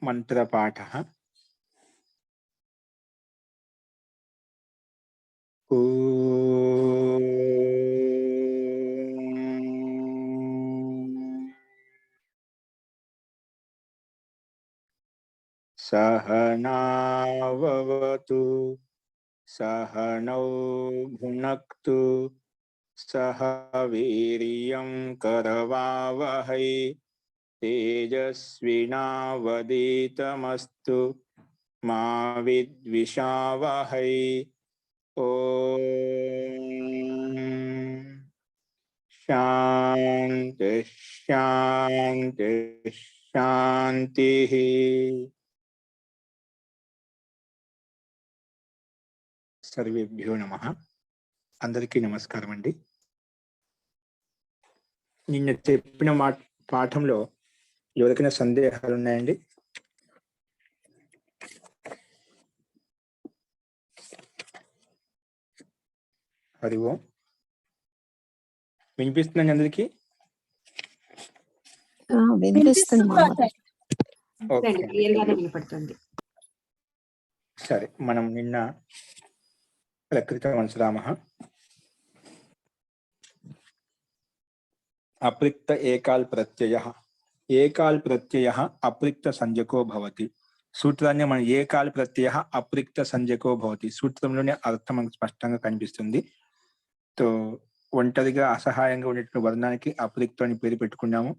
మంత్రపాఠः ఓం సహనావవతు సహనౌ భునక్తు సహ వీర్యం కరవావహై తేజస్వినావదీతమస్తు మా విద్విషావహై. ఓం శాంతి శాంతి శాంతి. సర్వేభ్యో నమః. అందరికీ నమస్కారం అండి. నిన్న చెప్పిన పాఠంలో ఎవరికైనా సందేహాలు ఉన్నాయండి? హరి ఓం. వినిపిస్తుందండి అందరికీ? సరే, మనం నిన్న ప్రకృత వంశరామ అప్రిక్త ఏకాల్ ప్రత్యయ అప్రిక్త సంజ్ఞకో భవతి. సూత్రాన్ని మనం ఏకాల్ ప్రత్యయ అప్రిక్త సంజ్ఞకో భవతి సూత్రంలోనే అర్థం మనకు స్పష్టంగా కనిపిస్తుంది. తో ఒంటరిగా అసహాయంగా ఉండేటువంటి వర్ణానికి అప్రిక్త అని పేరు పెట్టుకున్నాము.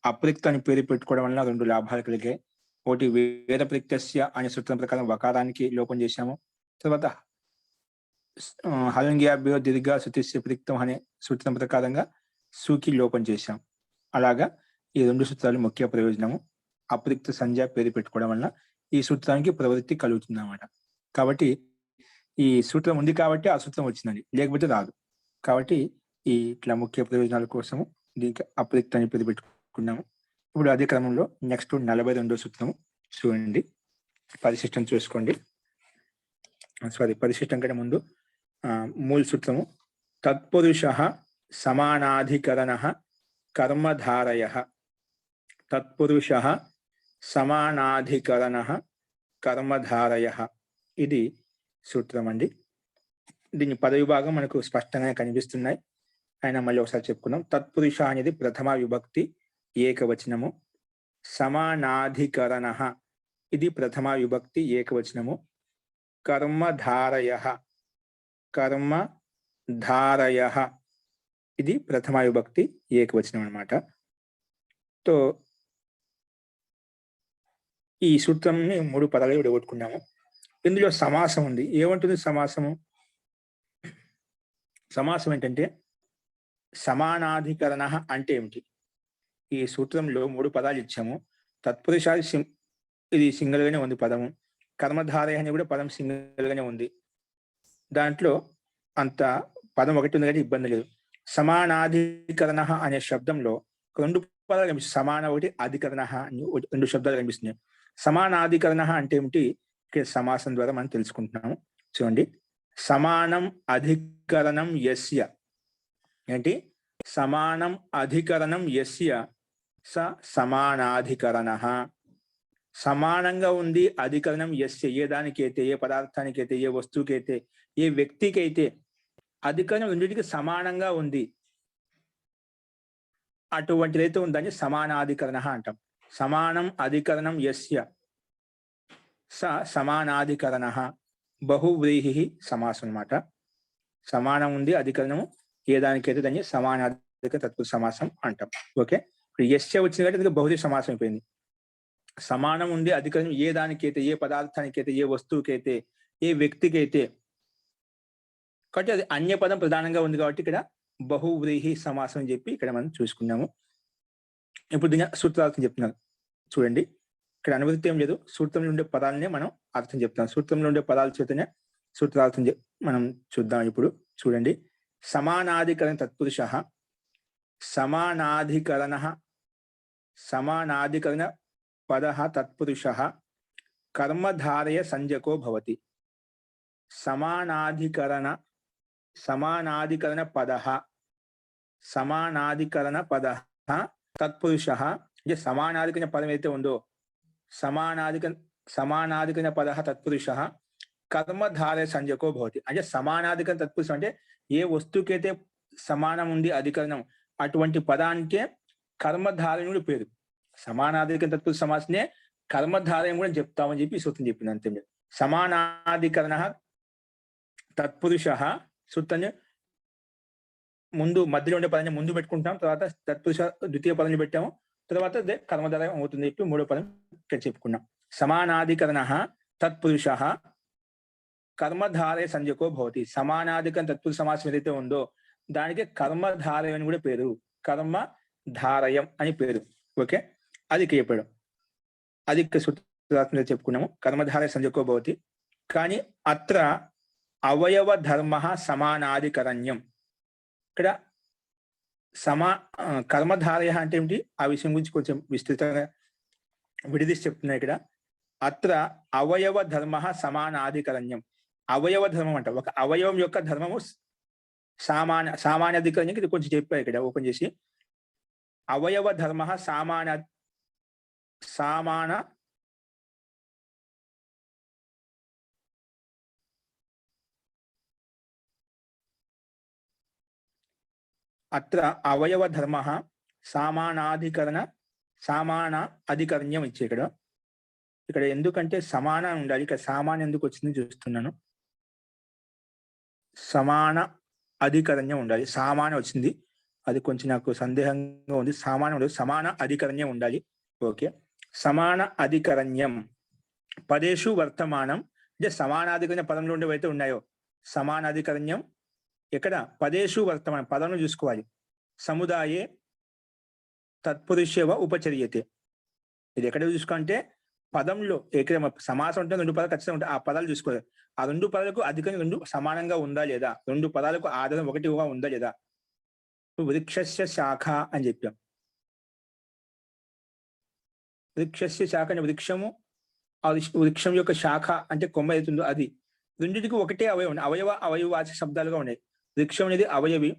అప్రిక్త అని పేరు పెట్టుకోవడం వలన రెండు లాభాలు కలిగాయి. ఒకటి, వేద ప్రిక్తస్య అనే సూత్రం ప్రకారం వకారానికి లోపం చేశాము. తర్వాత హలంగ్యాభ్యో దీర్ఘ శృతిస్య ప్రిక్తం అనే సూత్రం ప్రకారంగా సూకి లోపం చేశాం. అలాగా ఈ రెండు సూత్రాలు ముఖ్య ప్రయోజనము. అప్రిక్త సంజ్ఞ పేరు పెట్టుకోవడం వలన ఈ సూత్రానికి ప్రవృత్తి కలుగుతుంది అన్నమాట. కాబట్టి ఈ సూత్రం ఉంది కాబట్టి ఆ సూత్రం వచ్చిందండి, లేకపోతే రాదు. కాబట్టి ఈ ఇట్లా ముఖ్య ప్రయోజనాల కోసము దీనికి అప్రిక్త అని పేరు పెట్టుకున్నాము. ఇప్పుడు అదే క్రమంలో నెక్స్ట్ 42వ సూత్రము చూడండి. పరిశిష్టం చూసుకోండి. పరిశిష్టం కంటే ముందు మూల సూత్రము తత్పురుషః సమానాధికరణః కర్మధారయః. తత్పురుషః సమానాధికరణః కర్మధారయః, ఇది సూత్రం అండి. దీని పదవిభాగం మనకు స్పష్టంగా కనిపిస్తున్నాయి. ఆయన మళ్ళీ ఒకసారి చెప్పుకున్నాం. తత్పురుష అనేది ప్రథమ విభక్తి ఏకవచనము. సమానాధికరణః ఇది ప్రథమ విభక్తి ఏకవచనము. కర్మధారయః ఇది ప్రథమ విభక్తి ఏకవచనం అన్నమాట. తో ఈ సూత్రంని 3 పదాలు విడగొట్టుకున్నాము. ఇందులో సమాసం ఉంది. ఏమంటుంది సమాసము? సమాసం ఏంటంటే సమానాధికరణ అంటే ఏమిటి? ఈ సూత్రంలో 3 పదాలు ఇచ్చాము. తత్పురుషాది ఇది సింగిల్ గానే ఉంది పదము. కర్మధారయ అని కూడా పదం సింగిల్ గానే ఉంది. దాంట్లో అంత పదం ఒకటి ఉంది కానీ ఇబ్బంది లేదు. సమానాధికరణ అనే శబ్దంలో 2 పదాలు కనిపిస్తుంది. సమాన ఒకటి, అధికరణ అని 2 శబ్దాలు కనిపిస్తున్నాయి. సమానాధికరణ అంటే ఏమిటి? ఇక్కడ సమాసం ద్వారా మనం తెలుసుకుంటున్నాము. చూడండి, సమానం అధికరణం యస్య ఏంటి? సమానం అధికరణం యస్య స సమానాధికరణః. సమానంగా ఉంది అధికరణం యస్య, ఏ దానికైతే, ఏ పదార్థానికైతే, ఏ వస్తువుకైతే, ఏ వ్యక్తికైతే అధికరణం రెండింటికి సమానంగా ఉంది, అటువంటిదైతే ఉందని సమానాధికరణ అంటాం. సమానం అధికరణం యస్య స సమానాధికరణః. బహువ్రీహి సమాసం అన్నమాట. సమానం ఉంది అధికరణము ఏ దానికైతే దాన్ని సమానాధిక తత్పురుష సమాసం అంటాం. ఓకే, ఇప్పుడు యస్య వచ్చింది కాబట్టి బహువ్రీహి సమాసం అయిపోయింది. సమానం ఉంది అధికరణం ఏ దానికైతే, ఏ పదార్థానికైతే, ఏ వస్తువుకైతే, ఏ వ్యక్తికైతే, కాబట్టి అది అన్య పదం ప్రధానంగా ఉంది కాబట్టి ఇక్కడ బహువ్రీహి సమాసం అని చెప్పి ఇక్కడ మనం చూసుకున్నాము. ఇప్పుడు దీని సూత్రార్థం చెప్తున్నారు. చూడండి, ఇక్కడ అనువృత్తి ఏం లేదు, సూత్రంలో ఉండే పదాలనే మనం అర్థం చెప్తాం. సూత్రంలో ఉండే పదాల చేతనే సూత్రార్థం మనం చూద్దాం. ఇప్పుడు చూడండి, సమానాధికరణ తత్పురుషః సమానాధికరణ పదః తత్పురుషః కర్మధారయ సంజ్ఞకో భవతి. సమానాధికరణ పదః తత్పురుషః, అంటే సమానాధికరణ పదం అయితే ఉందో సమానాధికరణ పదః తత్పురుషः కర్మధారయ సంజ్ఞకో భవతి. అంటే సమానాధికరణ తత్పురుషం అంటే ఏ వస్తువుకైతే సమానం ఉంది అధికరణం అటువంటి పదానికే కర్మధారయుడు పేరు. సమానాధికరణ తత్పురుష సమాసనే కర్మధారయం కూడా చెప్తామని చెప్పి సూత్రం చెప్పింది అంతే. సమానాధికరణ తత్పురుషः సూత్రం ముందు మధ్యలో ఉండే పదాన్ని ముందు పెట్టుకుంటాం, తర్వాత తత్పురుష ద్వితీయ పదాన్ని పెట్టాము, తర్వాత అదే కర్మధారయం అవుతుంది చెప్పి మూడో పదం ఇక్కడ చెప్పుకున్నాం. సమానాధికరణ తత్పురుషः కర్మధారయ సంజ్ఞకో భవతి. సమానాధికరణ తత్పురుష సమాసం ఏదైతే ఉందో దానికి కర్మధారయం అని కూడా పేరు. కర్మధారయం అని పేరు. ఓకే, అది ఇక్కడ చెప్పాడు. అది ఇక్కడ సూత్రాత్మక చెప్పుకున్నాము. కర్మధారయ సంజ్ఞకో భవతి. కానీ అత్ర అవయవ ధర్మ సమానాధికరణ్యం. ఇక్కడ కర్మధారయ అంటే ఏమిటి ఆ విషయం గురించి కొంచెం విస్తృతంగా విడదీసి చెప్తున్నాయి ఇక్కడ. అత్ర అవయవ ధర్మ సమానాధికరణ్యం. అవయవ ధర్మం అంట ఒక అవయవం యొక్క ధర్మము సామాన్యాధికరణ్యం. ఇది కొంచెం చెప్పారు ఇక్కడ ఓపెన్ చేసి. అవయవ ధర్మ అత్ర అవయవ ధర్మ సామాన అధికరణ్యం ఇచ్చే ఇక్కడ ఎందుకంటే సమాన ఉండాలి. ఇక్కడ సామాన్య ఎందుకు వచ్చింది చూస్తున్నాను. సమాన అధికరణ్యం ఉండాలి. సామాన్య వచ్చింది, అది కొంచెం నాకు సందేహంగా ఉంది. సామాన్యం ఉండదు, సమాన అధికరణ్యం ఉండాలి. ఓకే, సమాన అధికరణ్యం పదేషు వర్తమానం. అంటే సమానాధికరణ్య పదంలో ఉండేవైతే ఉన్నాయో సమానాధికరణ్యం ఎక్కడ పదేషు వర్తమానం పదంలో చూసుకోవాలి. సముదాయే తత్పురుషేవ ఉపచర్యతే. ఇది ఎక్కడ చూసుకుంటే పదంలో ఇక్కడ సమాసం ఉంటే రెండు పదాలు ఖచ్చితంగా ఉంటాయి. ఆ పదాలు చూసుకోవాలి. ఆ రెండు పదాలకు అధికంగా రెండు సమానంగా ఉందా లేదా, రెండు పదాలకు ఆధారం ఒకటిగా ఉందా లేదా. వృక్షస్య శాఖ అని చెప్పాం. వృక్షస్య శాఖ అంటే వృక్షము, ఆ వృక్షం యొక్క శాఖ అంటే కొమ్మ అవుతుందో అది. రెండింటికి ఒకటే అవయవం. అవయవాచక శబ్దాలుగా ఉన్నాయి. వృక్షం అనేది అవయవి,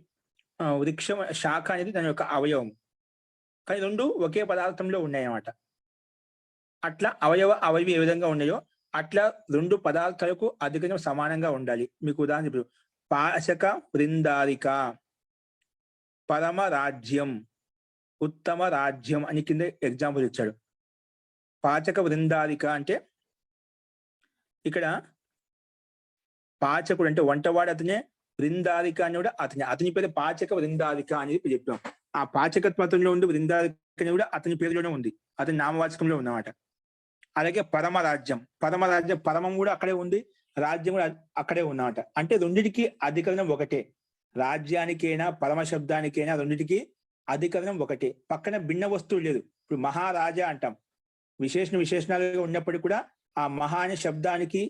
వృక్షం శాఖ అనేది దాని యొక్క అవయవం. కానీ రెండు ఒకే పదార్థంలో ఉన్నాయన్నమాట. అట్లా అవయవి ఏ విధంగా ఉన్నాయో అట్లా రెండు పదార్థాలకు అధికంగా సమానంగా ఉండాలి. మీకు ఉదాహరణ ఇప్పుడు పాచక వృందారిక, పరమ రాజ్యం, ఉత్తమ రాజ్యం అని కింద ఎగ్జాంపుల్ ఇచ్చాడు. పాచక వృందారిక అంటే ఇక్కడ పాచకుడు అంటే వంటవాడు అతనే, వృందారిక అని కూడా అతని పేరు పాచక వృందారిక అని చెప్పాం. ఆ పాచకత్వంలో ఉండి వృందారిక కూడా అతని పేరులోనే ఉంది, అతని నామవాచకంలో ఉందన్నమాట. అలాగే పరమరాజ్యం, పరమం కూడా అక్కడే ఉంది, రాజ్యం కూడా అక్కడే ఉన్నమాట. అంటే రెండిటికి అధికరణం ఒకటే. రాజ్యానికైనా పరమ శబ్దానికైనా రెండిటికి అధికరణం ఒకటే. పక్కన భిన్న వస్తువు లేదు. ఇప్పుడు మహారాజా అంటాం, విశేషణాలుగా ఉన్నప్పటికీ కూడా ఆ మహా అనే శబ్దానికి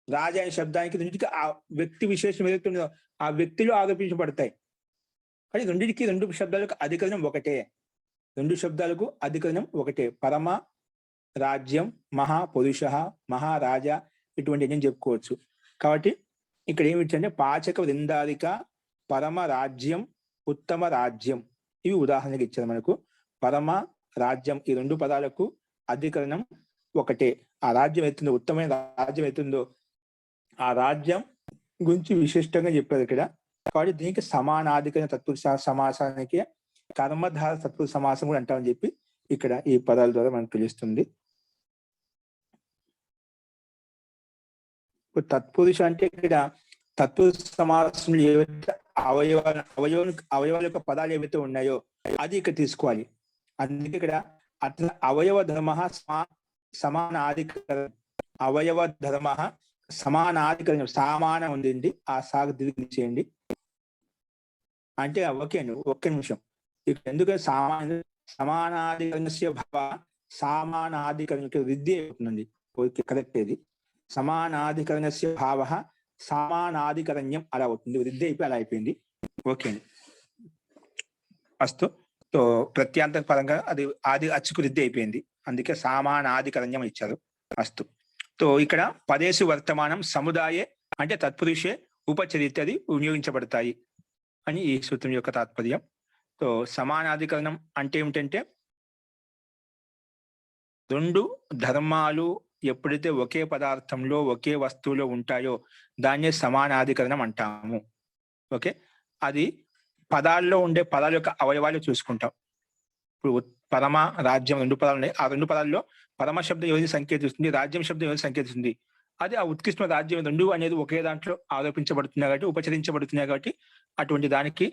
రాజా అనే శబ్దానికి రెండింటికి ఆ వ్యక్తి విశేషం ఏదైతే ఉందో ఆ వ్యక్తిలో ఆరోపించబడతాయి. కానీ రెండింటికి రెండు శబ్దాలకు అధికరణం ఒకటే. రెండు శబ్దాలకు అధికరణం ఒకటే. పరమ రాజ్యం, మహాపురుష, మహారాజా ఇటువంటి నేను చెప్పుకోవచ్చు. కాబట్టి ఇక్కడ ఏమి ఇచ్చంటే పాచక వృందారిక, పరమ రాజ్యం, ఉత్తమ రాజ్యం ఇవి ఉదాహరణగా ఇచ్చారు మనకు. పరమ రాజ్యం ఈ రెండు పదాలకు అధికరణం ఒకటే. ఆ రాజ్యం ఎత్తుందో, ఉత్తమైన రాజ్యం ఎత్తుందో ఆ రాజ్యం గురించి విశిష్టంగా చెప్పారు ఇక్కడ. కాబట్టి దీనికి సమానాధికరణ తత్పురుష సమాసానికి కర్మధార తత్పురుష సమాసం కూడా అంటామని చెప్పి ఇక్కడ ఈ పదాల ద్వారా మనకు తెలుస్తుంది. తత్పురుష అంటే ఇక్కడ తత్పురుష సమాసంలో ఏవైతే అవయవాల యొక్క పదాలు ఏవైతే ఉన్నాయో అది ఇక్కడ తీసుకోవాలి. అందుకే ఇక్కడ అట్లా అవయవ ధర్మ సమానాధికరణం, అవయవ ధర్మ సమానాధికరణం, సామానం ఉంది, ఆ సాగు తిరిగి చేయండి అంటే ఓకే అండి. ఒక్క నిమిషం. ఇక్కడ ఎందుకంటే సమానాధికరణస్య భావ సామానాధికరణ వృద్ధి అవుతుందండి. Okay, correct. ఇది సమానాధికరణస్య భావ సామానాధికరణ్యం అలా అవుతుంది, వృద్ధి అయిపోయి అలా అయిపోయింది. ఓకే అండి, అస్తు. సో ప్రత్యాంత పరంగా అది ఆది అచ్చుకు వృద్ధి అయిపోయింది, అందుకే సామానాధికరణ్యం ఇచ్చారు. అస్తు. సో ఇక్కడ పదేసు వర్తమానం సముదాయే అంటే తత్పురుషే ఉపచరిత్రది వినియోగించబడతాయి అని ఈ సూత్రం యొక్క తాత్పర్యం. సో సమానాధికరణం అంటే ఏమిటంటే రెండు ధర్మాలు ఎప్పుడైతే ఒకే పదార్థంలో ఒకే వస్తువులో ఉంటాయో దాన్నే సమానాధికరణం అంటాము. ఓకే. అది పదాల్లో ఉండే పదాల యొక్క అవయవాలు చూసుకుంటాం. ఇప్పుడు పరమ, రాజ్యం 2 పదాలు ఉన్నాయి. ఆ 2 పదాల్లో పరమ శబ్దం ఎవరిని సంకేతిస్తుంది, రాజ్యం శబ్దం ఎవరిని సంకేతిస్తుంది. అది ఆ ఉత్కృష్ట రాజ్యం 2 అనేది ఒకే దాంట్లో ఆరోపించబడుతున్నాయి కాబట్టి, ఉపచరించబడుతున్నాయి కాబట్టి అటువంటి దానికి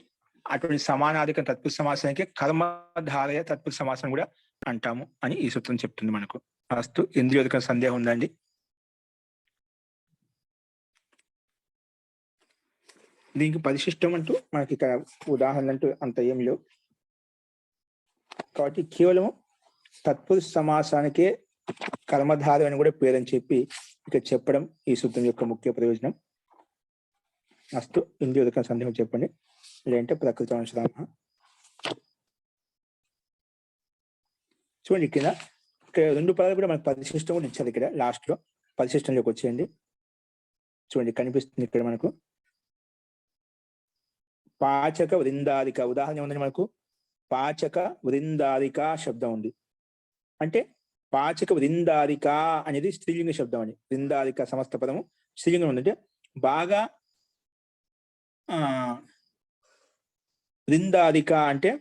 అటువంటి సమానాధిక తత్పురుష సమాసానికి కర్మధారయ తత్పురుష సమాసం కూడా అంటాము అని ఈ సూత్రం చెప్తుంది మనకు. అస్తు. ఇంద్రియోదక సందేహం ఉందండి? దీనికి పరిశిష్టం అంటూ మనకి ఇక్కడ ఉదాహరణ అంటూ అంత ఏం లేవు కాబట్టి కేవలం తత్పురుష సమాసానికే కర్మధారం అని కూడా పేరని చెప్పి ఇక చెప్పడం ఈ సూత్రం యొక్క ముఖ్య ప్రయోజనం. అస్తు. ఇంద్రియోదక సందేహం చెప్పండి, లేదంటే ప్రకృతి అంశరామ. చూడండి ఇక్కడ 2 పదాలు కూడా మనకు పరిశిష్టం కూడా ఇచ్చారు. ఇక్కడ లాస్ట్ లో పరిశిష్టంలోకి వచ్చేయండి. చూడండి కనిపిస్తుంది ఇక్కడ మనకు పాచక వృందాదిక. ఉదాహరణ ఉందండి మనకు పాచక వృందాదిక శబ్దం ఉంది. అంటే పాచక వృందాదిక అనేది స్త్రీలింగ శబ్దం అండి. వృందాదిక సమస్త పదము స్త్రీలింగం ఉందంటే బాగా వృందాదిక అంటే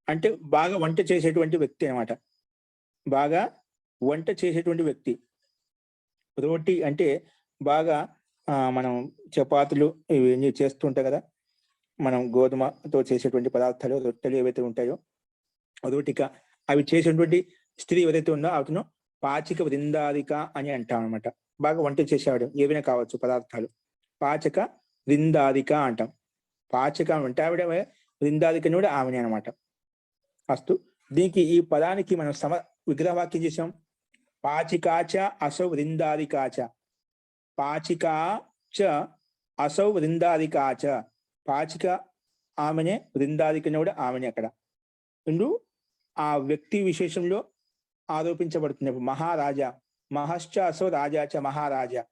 అంటే బాగా వంట చేసేటువంటి వ్యక్తి అనమాట. బాగా వంట చేసేటువంటి వ్యక్తి. రోటీ అంటే బాగా మనం చపాతీలు ఇవన్నీ చేస్తుంటాం కదా, మనం గోధుమతో చేసేటువంటి పదార్థాలు, రొట్టెలు ఏవైతే ఉంటాయో రోటిక, అవి చేసేటువంటి స్త్రీ ఎవరైతే ఉందో అతను పాచిక వృందాదిక అని అంటాం అనమాట. బాగా వంట చేసేవాడు, ఏవైనా కావచ్చు పదార్థాలు, పాచక వృందాదిక అంటాం. పాచక అంటే ఆవిడ, వృందాదికని కూడా ఆమెనే అనమాట. అస్తు. దీనికి ఈ పదానికి మనం విగ్రహవాక్యం చేసాం. పాచికాచ అసౌ వృందాదికాచ. పాచికాచ అసౌ వృందాదికాచ. పాచిక ఆమెనే, వృందాదికని కూడా ఆమెనే. అక్కడ రెండు ఆ వ్యక్తి విశేషంలో ఆరోపించబడుతుంది. మహారాజా, మహశ్చ అసౌ రాజాచ మహారాజా.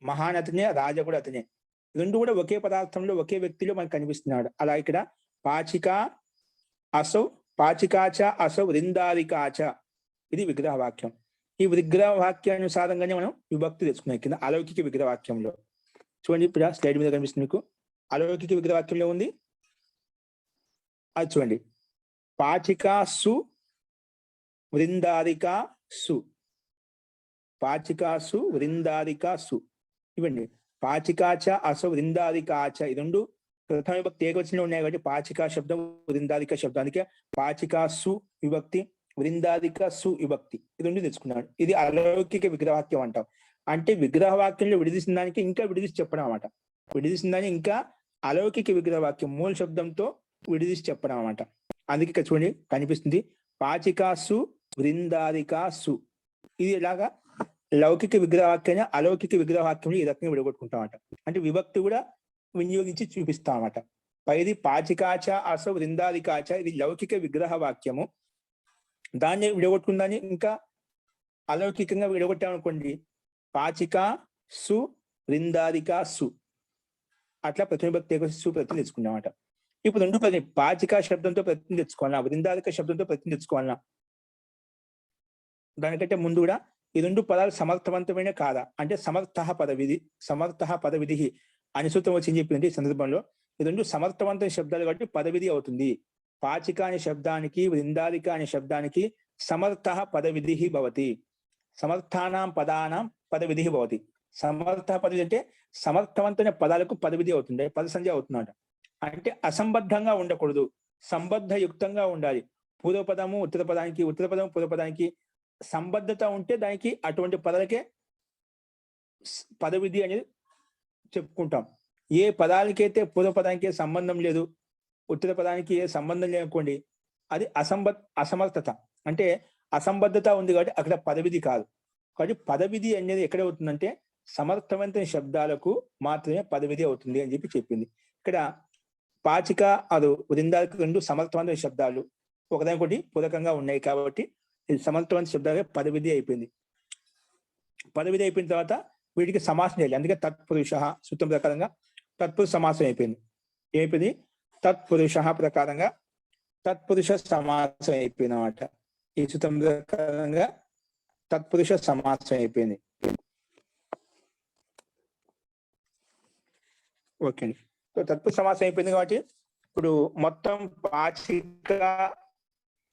మహాన్ అతనే, రాజా కూడా అతనే. రెండు కూడా ఒకే పదార్థంలో ఒకే వ్యక్తిలో మనకు కనిపిస్తున్నాడు. అలా ఇక్కడ పాచిక అసౌ, పాచికాచ అసౌ వృందాదికాచ, ఇది విగ్రహవాక్యం. ఈ విగ్రహవాక్యానుసారంగానే మనం విభక్తి తెచ్చుకున్నాం కింద అలౌకిక విగ్రహవాక్యంలో. చూడండి ఇప్పుడు స్లైడ్ మీద కనిపిస్తుంది మీకు. అలౌకిక విగ్రహవాక్యంలో ఉంది అది చూడండి. పాచికా సు వృందాదికా సు. పాచికాసు వృందాదికాసు. ఇవ్వండి. పాచికాచ అసౌ వృందాదికాచ. ఈ రెండు ప్రథమ విభక్తి ఏకవచనంలో ఉన్నాయి కాబట్టి పాచికా శబ్దం వృందాదిక శబ్దానికి పాచికాసు విభక్తి, వృందాదిక సు విభక్తి, ఈ రెండు తెచ్చుకున్నాడు. ఇది అలౌకిక విగ్రహవాక్యం అంటాం. అంటే విగ్రహవాక్యంలో విడదీసిన దానికి ఇంకా విడదీసి చెప్పడం అన్నమాట. విడదీసిన దాన్ని ఇంకా అలౌకిక విగ్రహవాక్యం మూల శబ్దంతో విడదీసి చెప్పడం అన్నమాట. అందుకే ఇక్కడ చూడండి కనిపిస్తుంది పాచికాసు వృందాదికాసు. ఇది ఇలాగా లౌకిక విగ్రహవాక్యాన్ని అలౌకిక విగ్రహవాక్యంలో ఈ రకంగా విడగొట్టుకుంటామట. అంటే విభక్తి కూడా వినియోగించి చూపిస్తామట. పైది పాచికాచ అసౌ వృందాదికాచ, ఇది లౌకిక విగ్రహ వాక్యము. దాన్ని విడగొట్టుకుందాన్ని ఇంకా అలౌకికంగా విడగొట్టామనుకోండి, పాచికా సు వృందాదికా సు, అట్లా ప్రతి విభక్తి సు ప్రతి తెచ్చుకున్నామట. ఇప్పుడు రెండు ప్రతి పాచికా శబ్దంతో ప్రతి తెచ్చుకోవాలన్నా, వృందాదిక శబ్దంతో ప్రతి తెచ్చుకోవాలన్నా, దానికంటే ముందు కూడా ఈ రెండు పదాలు సమర్థవంతమైన కాదా అంటే సమర్థ పదవిధి అని సూత్రం వచ్చి చెప్పింది. ఈ సందర్భంలో ఈ రెండు సమర్థవంతమైన శబ్దాలు కాబట్టి పదవిధి అవుతుంది. పాచిక అనే శబ్దానికి, వృందాదిక అనే శబ్దానికి సమర్థ పదవిధి భవతి. సమర్థానాం పదానాం పదవిధి భవతి. సమర్థ పదవిధి అంటే సమర్థవంతమైన పదాలకు పదవిధి అవుతుంది, పద సంధ్య అవుతుందట. అంటే అసంబద్ధంగా ఉండకూడదు, సంబద్ధయుక్తంగా ఉండాలి. పూర్వపదము ఉత్తర పదానికి, ఉత్తర పదము పూర్వపదానికి సంబద్ధత ఉంటే దానికి అటువంటి పదాలకే పదవిధి అనేది చెప్పుకుంటాం. ఏ పదాలకైతే పూర్వపదానికి సంబంధం లేదు, ఉత్తర పదానికి ఏ సంబంధం లేనుకోండి, అది అసమర్థత, అంటే అసంబద్ధత ఉంది కాబట్టి అక్కడ పదవిధి కాదు. కాబట్టి పదవిధి అనేది ఎక్కడ అవుతుందంటే సమర్థవంతమైన శబ్దాలకు మాత్రమే పదవిధి అవుతుంది అని చెప్పి చెప్పింది. ఇక్కడ పాచిక అది వృందాలకు రెండు సమర్థవంతమైన శబ్దాలు ఒకదానికొకటి పూరకంగా ఉన్నాయి కాబట్టి ఇది సమర్థవంత శబ్దాలుగా పదవిధి అయిపోయింది. పదవిధి అయిపోయిన తర్వాత వీటికి సమాసం చేయాలి. అందుకే తత్పురుష సూత్రం ప్రకారంగా తత్పురుష సమాసం అయిపోయింది. ఏమైపోయింది? తత్పురుష ప్రకారంగా తత్పురుష సమాసం అయిపోయింది అన్నమాట. ఈ సూత్రం ప్రకారంగా తత్పురుష సమాసం అయిపోయింది. ఓకే అండి. సో తత్పురుష సమాసం అయిపోయింది కాబట్టి ఇప్పుడు మొత్తం పాచిక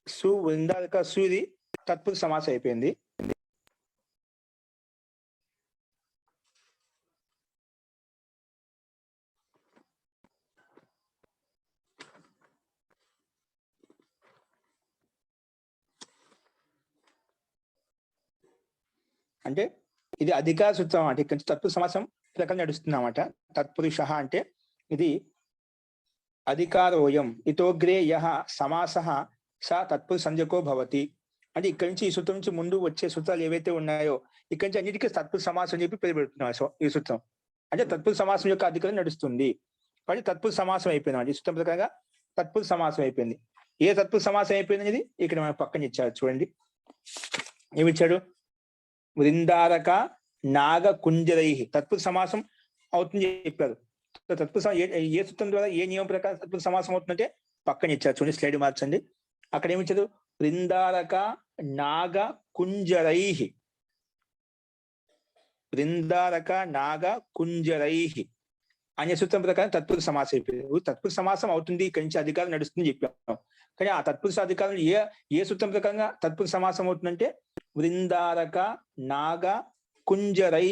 సు వృందారక సు ఇది తత్పురుష సమాసం అయిపోయింది. అంటే ఇది అధికార సూత్రం అన్నమాట. ఇక్కడ నుంచి తత్పురుష సమాసం ప్రకారం నడుస్తుంది అన్నమాట. తత్పురుష అంటే ఇది అధికారోయం ఇతోగ్రే యః సమాసః స తత్పురుష సంజ్ఞకో భవతి. అంటే ఇక్కడి నుంచి ఈ సూత్రం నుంచి ముందు వచ్చే సూత్రాలు ఏవైతే ఉన్నాయో ఇక్కడి నుంచి అన్నిటికీ తత్పురుష సమాసం చెప్పి పేరు పెడుతున్నారు ఈ సూత్రం. అంటే తత్పురుష సమాసం యొక్క అధికారం నడుస్తుంది. కాబట్టి తత్పురుష సమాసం అయిపోయింది. ఈ సూత్రం ప్రకారంగా తత్పురుష సమాసం అయిపోయింది. ఏ తత్పురుష సమాసం అయిపోయింది అనేది ఇక్కడ మన పక్కన ఇచ్చారు చూడండి. ఏమిచ్చాడు? వృందారక నాగ కుంజరై తత్పురుష సమాసం అవుతుంది చెప్పారు. తత్పురుష ఏ సూత్రం ద్వారా ఏ నియమం ప్రకారం తత్పురుష సమాసం అవుతుందంటే పక్కన ఇచ్చారు చూడండి. స్లైడ్ మార్చండి. అక్కడ ఏమిచ్చారు? వృందారక నాగ కుంజరై, వృందారక నాగ కుంజరై అనే సూత్రం ప్రకారం తత్పురుష సమాసం అయిపోయింది. తత్పురుష సమాసం అవుతుంది, ఇక్కడి నుంచి అధికారం నడుస్తుంది చెప్పాం. కానీ ఆ తత్పురుష అధికారం ఏ సూత్రం ప్రకారంగా తత్పురుష సమాసం అవుతుందంటే వృందారక నాగ కుంజరై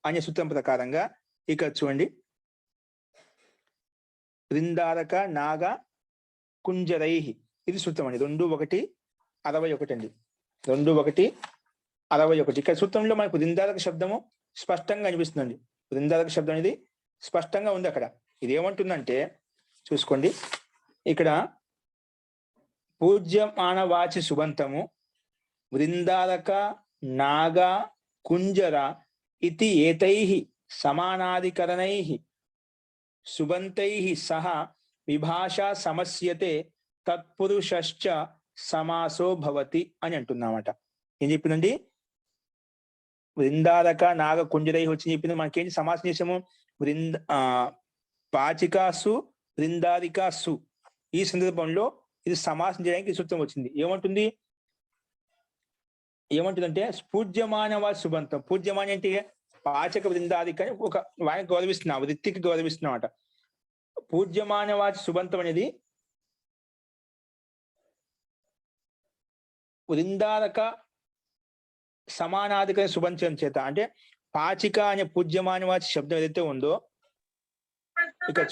అనే సూత్రం ప్రకారంగా ఇక్కడ చూడండి. వృందారక నాగ కుంజరై ఇది సూత్రం అండి. 2:1:61 అండి. 2:1:61. ఇక్కడ సూత్రంలో మనకు వృందారక శబ్దము స్పష్టంగా అనిపిస్తుందండి. వృందారక శబ్దం అనేది స్పష్టంగా ఉంది అక్కడ. ఇది ఏమంటుందంటే చూసుకోండి. ఇక్కడ పూజ్యమానవాచి సుబంతము వృందారక నాగ కుంజర ఇతి ఏతైః సమానాధికరణైః సుబంతైః సహ విభాషా సమస్యతే తత్పురుషశ్చ సమాసో భవతి అని అంటున్నామట. ఏం చెప్పిందండి? వృందారక నాగ కుంజరై వచ్చి చెప్పింది. మనకేంటి సమాసం చేసాము? పాచికాసు వృందారికాసు. ఈ సందర్భంలో ఇది సమాసం చేయడానికి ఈ సూత్రం వచ్చింది. ఏమంటుందంటే పూజ్యమానవ సుబంతం. పూజ్యమాని అంటే పాచక వృందాదిక ఒక వానికి గౌరవిస్తున్నాం, వృత్తికి గౌరవిస్తున్నామట. పూజ్యమానవాచి సుబంతం అనేది వృందారక సమానాధిక సుబంతం చేత, అంటే పాచిక అనే పూజ్యమానవాచి శబ్దం ఏదైతే ఉందో ఇక్కడ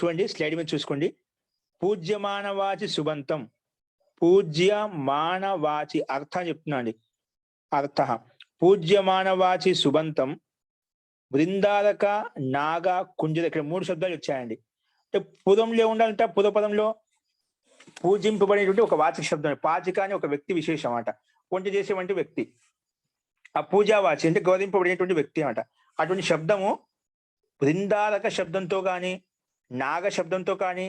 చూడండి స్లైడ్ మీద చూసుకోండి. పూజ్యమానవాచి సుబంతం, పూజ్యమానవాచి అర్థం చెప్తున్నా అండి. అర్థ పూజ్యమానవాచి సుబంతం బృందారక నాగ కుంజర. ఇక్కడ 3 శబ్దాలు వచ్చాయండి. అంటే పూర్వంలో ఉండాలంటే పూర్వపదంలో పూజింపబడేటువంటి ఒక వాచక శబ్దం. పాచిక అని ఒక వ్యక్తి విశేషం అన్నమాట. వంట చేసేటువంటి వ్యక్తి. ఆ పూజావాచి అంటే గౌరవింపబడేటువంటి వ్యక్తి అన్నమాట. అటువంటి శబ్దము బృందారక శబ్దంతో కానీ నాగ శబ్దంతో కానీ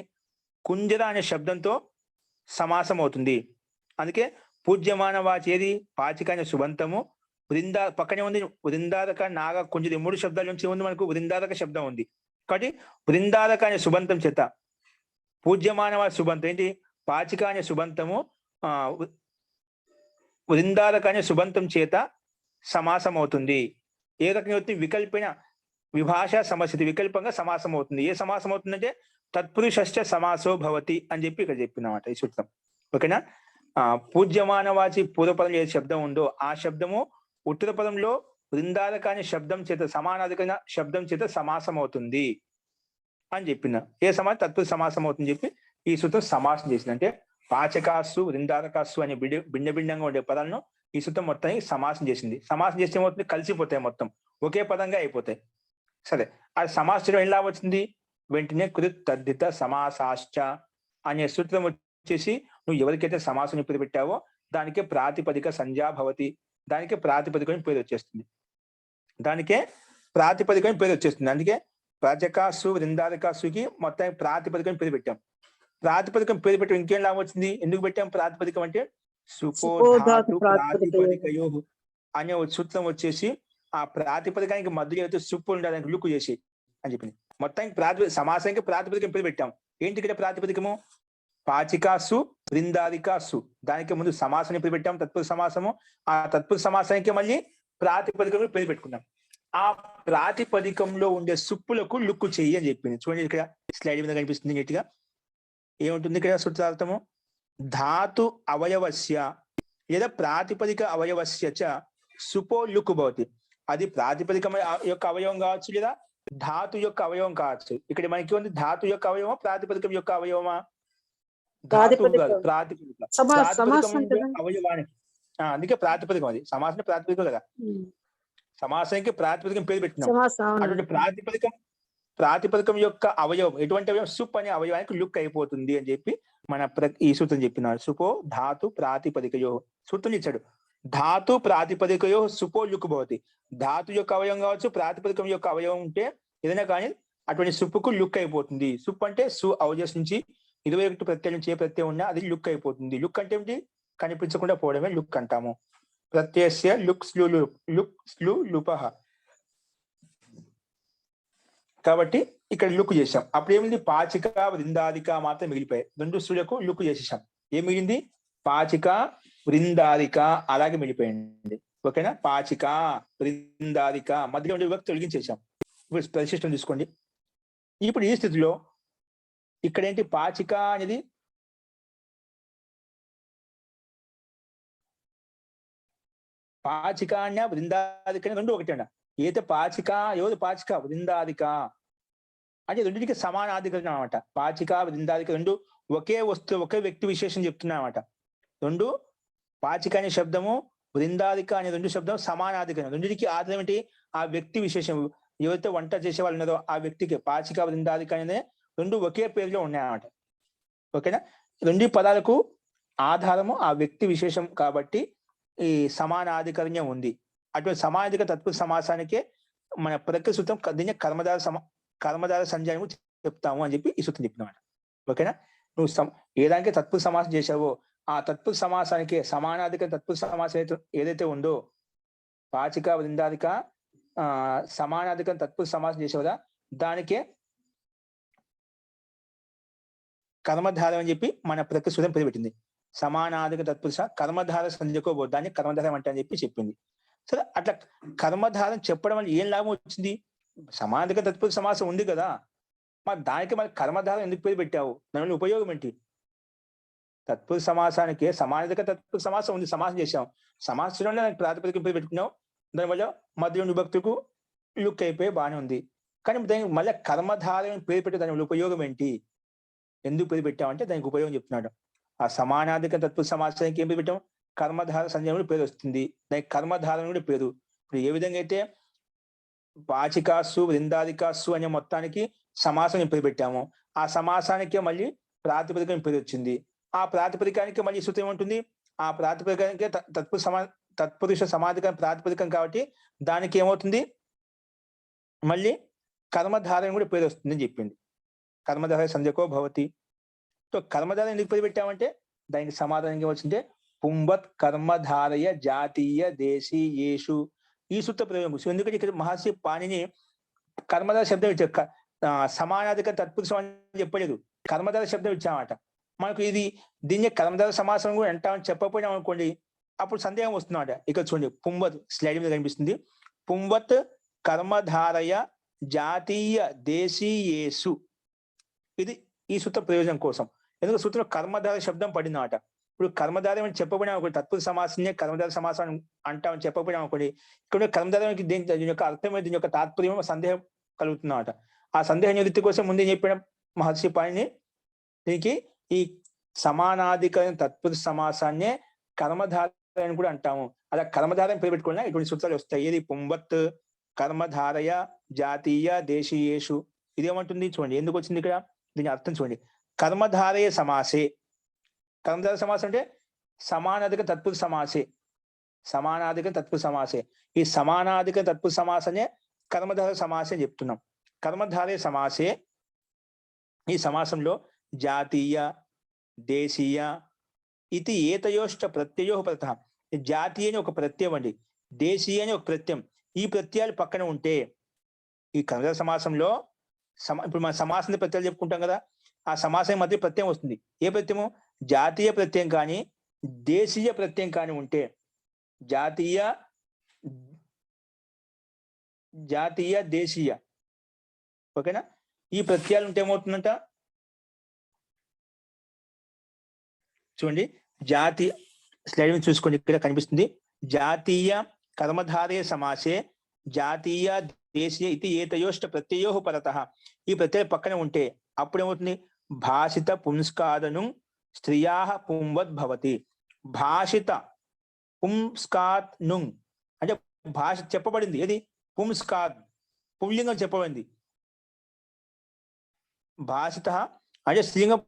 కుంజర అనే శబ్దంతో సమాసం అవుతుంది. అందుకే పూజ్యమాన వాచి ఏది? పాచిక అనే సుబంతము. పక్కనే ఉంది వృందారక నాగ కుంజర. 3 శబ్దాల నుంచి ఉంది మనకు వృందారక శబ్దం ఉంది. కాబట్టి వృందారక అనే సుబంతం చేత పూజ్యమాన వాచి సుబంతం ఏంటి? పాచిక అనే సుబంతము వృందారక అనే సుబంతం చేత సమాసం అవుతుంది. ఏ రకంగా అవుతుంది? వికల్పిన విభాషా సమస్య వికల్పంగా సమాసం అవుతుంది. ఏ సమాసం అవుతుందంటే తత్పురుషశ్చ సమాసో భవతి అని చెప్పి ఇక్కడ చెప్పినమాట ఈ సూత్రం. ఓకేనా? పూజ్యమానవాచి పూర్వపదంలో ఏ శబ్దం ఉందో ఆ శబ్దము ఉత్తర పదంలో వృందారక అనే శబ్దం చేత సమానాధికరణ శబ్దం చేత సమాసం అవుతుంది అని చెప్పిన. ఏ సమాసం? తత్పురుష సమాసం అవుతుంది చెప్పి ఈ సూత్రం సమాసం చేసింది. అంటే పాచకాసు వృందారకాసు అనే భిన్న భిన్నంగా ఉండే పదాలను ఈ సూత్రం మొత్తానికి సమాసం చేసింది. సమాసం చేస్తే ఏమవుతుంది? కలిసిపోతాయి, మొత్తం ఒకే పదంగా అయిపోతాయి. సరే, అది సమాసం ఎలా వచ్చింది? వెంటనే కృత్ తద్ధిత సమాసాశ్చ అనే సూత్రం వచ్చేసి నువ్వు ఎవరికైతే సమాసం పేరు పెట్టావో దానికే ప్రాతిపదిక సంజ్ఞా భవతి. దానికే ప్రాతిపదిక పేరు వచ్చేస్తుంది. అందుకే పాచకాసు వృందారకాసుకి మొత్తం ప్రాతిపదికం పేరు పెట్టాం. ప్రాతిపదికం పేరు పెట్టడం ఇంకేం లాభం వచ్చింది? ఎందుకు పెట్టాం ప్రాతిపదికం అంటే? సుపోధాతు ప్రాతిపదికయో అనే సూత్రం వచ్చేసి ఆ ప్రాతిపదికానికి మధ్యలో అయితే సుప్పు ఉండాలని లుక్కు చేసి అని చెప్పింది. మొత్తానికి సమాసానికి ప్రాతిపదికం పేరు పెట్టాం. ఏంటి ఇక్కడ ప్రాతిపదికము? పాచికాసు బృందాదిక సు. దానికి ముందు సమాసాన్ని పేరు పెట్టాం, తత్పురుష సమాసము. ఆ తత్పురుష సమాసానికి మళ్ళీ ప్రాతిపదికం పేరు పెట్టుకున్నాం. ఆ ప్రాతిపదికంలో ఉండే సుప్పులకు లుక్కు చెయ్యి అని చెప్పింది. చూడండి ఇక్కడ స్లైడ్ మీద కనిపిస్తుంది నీట్గా. ఏముంటుంది ఇక్కడ సూత్రార్థము? ధాతు అవయవస్య లేదా ప్రాతిపదిక అవయవస్య చ సుపో లుక్ భవతి. అది ప్రాతిపదిక యొక్క అవయవం కావచ్చు, లేదా ధాతు యొక్క అవయవం కావచ్చు. ఇక్కడ మనకి ఉంది ధాతు యొక్క అవయవమా, ప్రాతిపదికం యొక్క అవయవమా? ధాతువు కాదు, ప్రాతిపదిక. ప్రాతిపదికం అవయవానికి అందుకే ప్రాతిపదికం. అది సమాసం ప్రాతిపదికం కదా, సమాసానికి ప్రాతిపదికం పేరు పెట్టినాం. అటువంటి ప్రాతిపదికం యొక్క అవయవం ఎటువంటి అవయవం? సుప్ అనే అవయవానికి లుక్ అయిపోతుంది అని చెప్పి మన ఈ సూత్రం చెప్పినాడు. సుపో ధాతు ప్రాతిపదికయో సూత్రం ఇచ్చాడు. ధాతు ప్రాతిపదికయో సుపో లుక్ భవతి. ధాతు యొక్క అవయవం కావచ్చు, ప్రాతిపదికం యొక్క అవయవం ఉంటే ఏదైనా కానీ అటువంటి సుప్పుకు లుక్ అయిపోతుంది. సుప్ అంటే సు అవజస్ నుంచి 21 ప్రత్యయం నుంచి ఏ ప్రత్యయం ఉన్నా అది లుక్ అయిపోతుంది. లుక్ అంటే ఏంటి? కనిపించకుండా పోవడమే లుక్ అంటాము. ప్రత్యస్య లుక్ స్లు లుపహ. కాబట్టి ఇక్కడ లుక్ చేసాం. అప్పుడు ఏమింది? పాచిక వృందాదిక మాత్రం మిగిలిపోయాయి. 2 స్త్రీలకు లుక్ చేసేసాం. ఏం మిగిలింది? పాచిక వృందాదిక అలాగే మిగిలిపోయింది. ఓకేనా? పాచిక వృందాదిక మధ్యలో ఉండే విభక్తి తొలగించేసాం. ఇప్పుడు పరిశిష్టం తీసుకోండి. ఇప్పుడు ఈ స్థితిలో ఇక్కడ ఏంటి? పాచిక అనేది పాచిక అన్న వృందాదిక రెండు ఒకటి అన్న. ఏతే పాచిక ఎవరు? పాచిక వృందాదిక అంటే రెండింటికి సమానాధికరణం అనమాట. పాచిక వృందాదిక రెండు ఒకే వస్తువు, ఒకే వ్యక్తి విశేషం చెప్తున్నా అనమాట. రెండు పాచిక అనే శబ్దము, వృందాదిక అనే రెండు శబ్దం సమానాధికరణం. రెండింటికి ఆధారం ఏంటి? ఆ వ్యక్తి విశేషం. ఎవరైతే వంట చేసే వాళ్ళు ఉన్నారో ఆ వ్యక్తికి పాచిక వృందాదిక అనేది రెండు ఒకే పేరులో ఉన్నాయన్నమాట. ఓకేనా? రెండు పదాలకు ఆధారము ఆ వ్యక్తి విశేషం కాబట్టి ఈ సమానాధికరణ్యం ఉంది. అటువంటి సమానాధిక తత్పురుష సమాసానికే మన ప్రకృతి సూత్రం దీన్ని కర్మధార సంజాయము చెప్తాము అని చెప్పి ఈ సూత్రం చెప్పినమాట. ఓకేనా? నువ్వు ఏ దానికి తత్పురుష సమాసం చేశావో ఆ తత్పురుష సమాసానికి సమానాధిక తత్పురుష సమాసం ఏదైతే ఉందో, పాచిక వృందాదిక సమానాధిక తత్పురుష సమాసం చేసావుదా దానికే కర్మధారం అని చెప్పి మన ప్రకృతి సూత్రం పేరు పెట్టింది. సమానాధిక తత్పురుష కర్మధార సంజకోబో దాన్ని కర్మధారం అంటే అని చెప్పి చెప్పింది. సరే, అట్లా కర్మధారం చెప్పడం వల్ల ఏం లాభం వచ్చింది? సమానాధిక తత్పురుష సమాసం ఉంది కదా, మరి దానికి మరి కర్మధారం ఎందుకు పేరు పెట్టావు? దానివల్ల ఉపయోగం ఏంటి? తత్పురుష సమాసానికి సమానాధిక తత్పురుష సమాసం ఉంది, సమాసం చేశాం. సమాసంలో దానికి ప్రాతిపదిక పేరు పెట్టుకున్నావు, దానివల్ల మధ్య విభక్తులకు లుక్ అయిపోయి బాగానే ఉంది. కానీ దానికి మళ్ళీ కర్మధారం పేరు పెట్టే దానివల్ల ఉపయోగం ఏంటి? ఎందుకు పేరు పెట్టామంటే దానికి ఉపయోగం చెప్తున్నాడు. ఆ సమానాధిక తత్పురుష సమాసానికి ఏం పేరు పెట్టాం? కర్మధార సంజయం పేరు వస్తుంది. దానికి కర్మధారం కూడా పేరు. ఇప్పుడు ఏ విధంగా అయితే పాచికాసు వృందాదికాసు అనే మొత్తానికి సమాసం పేరు పెట్టాము, ఆ సమాసానికే మళ్ళీ ప్రాతిపదికం పేరు వచ్చింది. ఆ ప్రాతిపదికానికి మళ్ళీ సూత్రం ఏముంటుంది? ఆ ప్రాతిపదికానికి తత్పురుష సమాధికం ప్రాతిపదికం కాబట్టి దానికి ఏమవుతుంది? మళ్ళీ కర్మధారం కూడా పేరు వస్తుందని చెప్పింది. కర్మధార సంజకో భవతి. సో కర్మధారం ఎందుకు పేరు పెట్టామంటే దానికి సమాధానం ఏమొచ్చింటే పుంబత్ కర్మధారయ జాతీయ దేశీయేషు ఈ సూత్ర ప్రయోగం. ఎందుకంటే ఇక్కడ మహర్షి పాణిని కర్మధార శబ్దం ఇచ్చా, సమానాధిక తత్పురుషం అని చెప్పలేదు, కర్మధార శబ్దం ఇచ్చామట. మనకు ఇది దీన్ని కర్మధార సమాసం కూడా అంటామని చెప్పకపోయినాం అనుకోండి, అప్పుడు సందేహం వస్తుందన్నమాట. ఇక్కడ చూడండి, పుంబత్ స్లైడ్ మీద కనిపిస్తుంది. పుంబత్ కర్మధారయ జాతీయ దేశీయేషు. ఇది ఈ సూత్ర ప్రయోజనం కోసం. ఎందుకంటే సూత్రం కర్మధార శబ్దం పడిందన్నమాట. ఇప్పుడు కర్మధారం అని చెప్పకపోయినా అనుకోండి, తత్పురుష సమాసాన్ని కర్మధార సమాసం అంటామని చెప్పకపోయినా అనుకోండి, ఇక్కడ కర్మధారానికి దీని యొక్క అర్థం, దీని యొక్క తాత్పర్యం సందేహం కలుగుతుందన్నమాట. ఆ సందేహ నివృత్తి కోసం ముందే చెప్పిన మహర్షి పాణిని దీనికి ఈ సమానాధికరణ తత్పురుష సమాసాన్నే కర్మధార అని కూడా అంటాము. అలా కర్మధారం పేరు పెట్టుకున్నా ఇటువంటి సూత్రాలు వస్తాయి. ఏది? పుంబత్ కర్మధారయ జాతీయ దేశీయేషు. ఇదేమంటుంది చూడండి, ఎందుకు వచ్చింది ఇక్కడ, దీని అర్థం చూడండి. కర్మధారయ సమాసే, కర్మధార సమాసం అంటే సమానాధిక తత్పురుష సమాసే, సమానాధిక తత్పురుష సమాసే. ఈ సమానాధిక తత్పురుష సమాసనే కర్మధార సమాసే చెప్తున్నాం. కర్మధారయ సమాసే ఈ సమాసంలో జాతీయ దేశీయ ఇది ఏతయోష్ట ప్రత్యయో ప్రథ. జాతీయ అని ఒక ప్రత్యయం అండి, దేశీయ అని ఒక ప్రత్యయం. ఈ ప్రత్యయాలు పక్కన ఉంటే ఈ కర్మధార సమాసంలో ఇప్పుడు మన సమాసం ప్రత్యయాలు చెప్పుకుంటాం కదా, ఆ సమాసం మధ్య ప్రత్యయం వస్తుంది. ఏ ప్రత్యయము? జాతీయ ప్రత్యయం కానీ దేశీయ ప్రత్యయం కానీ ఉంటే జాతీయ దేశీయ ఓకేనా, ఈ ప్రత్యయాలు ఉంటే ఏమవుతుందంట చూడండి. జాతీయ స్లైడ్ చూసుకోండి, ఇక్కడ కనిపిస్తుంది. జాతీయ కర్మధారయ సమాసే జాతీయ దేశీయ ఇది ఏతయోష్ట ప్రత్యయో పరతః. ఈ ప్రత్యయం పక్కన ఉంటే అప్పుడు ఏమవుతుంది? భాషిత పుంస్కాదను స్త్రియా పుంవద్ భవతి. భాషిత పుంస్కాత్ ను అంటే భాష చెప్పబడింది, ఏది? పుంస్కాద్ పుల్లింగం చెప్పబడింది. భాషిత అంటే స్త్రీలింగం,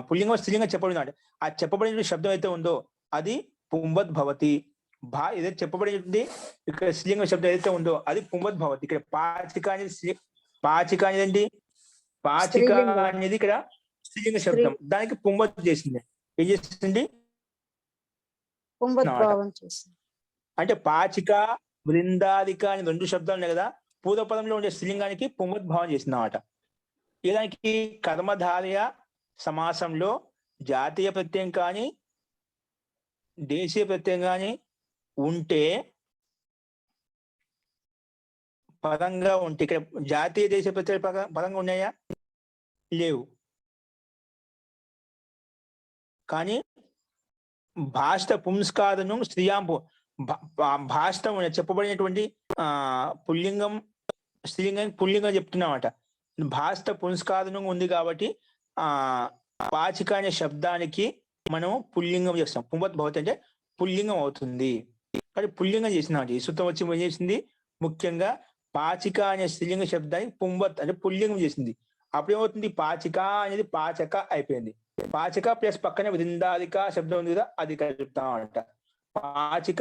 పుల్లింగం స్త్రీలింగం చెప్పబడింది. అంటే ఆ చెప్పబడిన శబ్దం అయితే ఉందో అది పుంవద్ భవతి. ఏదైతే చెప్పబడింది ఇక్కడ స్త్రీలింగ శబ్దం ఏదైతే ఉందో అది పుంవద్ భవతి. ఇక్కడ పాచిక అనేది పాచిక అనేది పాచిక అనేది ఇక్కడ స్త్రీలింగ శబ్దం, దానికి పుంవద్ చేసింది. ఏం చేసింది? అంటే పాచిక బృందాదిక అని 2 శబ్దాలు ఉన్నాయి కదా, పూర్వపదంలో ఉండే స్త్రీలింగానికి పుంవద్ భావం చేసింది అన్నమాట. ఇలాంటి కర్మధారయ సమాసంలో జాతీయ ప్రత్యయం కానీ దేశీయ ప్రత్యయం కానీ ఉంటే పదంగా ఉంటే, ఇక్కడ జాతీయ దేశీయ ప్రత్యయ పదంగా ఉన్నాయా? లేవు. కానీ భాష పుంస్కాదను స్త్రీయాంపు భాషతో చెప్పబడినటువంటి పుల్లింగం స్త్రీలింగం పుల్లింగం చెప్తున్నమాట. భాష పుంస్కాదను ఉంది కాబట్టి పాచిక అనే శబ్దానికి మనం పుల్లింగం చేస్తాం. పుంవద్ భవతి అంటే పుల్లింగం అవుతుంది. కానీ పుల్లింగం చేసినామంటే ఈ సూత్రం వచ్చి ఏం చేసింది? ముఖ్యంగా పాచిక అనే స్త్రీలింగ శబ్దానికి పుంవత్ అంటే పుల్లింగం చేసింది. అప్పుడు ఏమవుతుంది? పాచిక అనేది పాచక అయిపోయింది. పాచక ప్లస్ పక్కనే వృందాదిక శబ్దం ఉంది కదా, అది చెప్తామంట. పాచక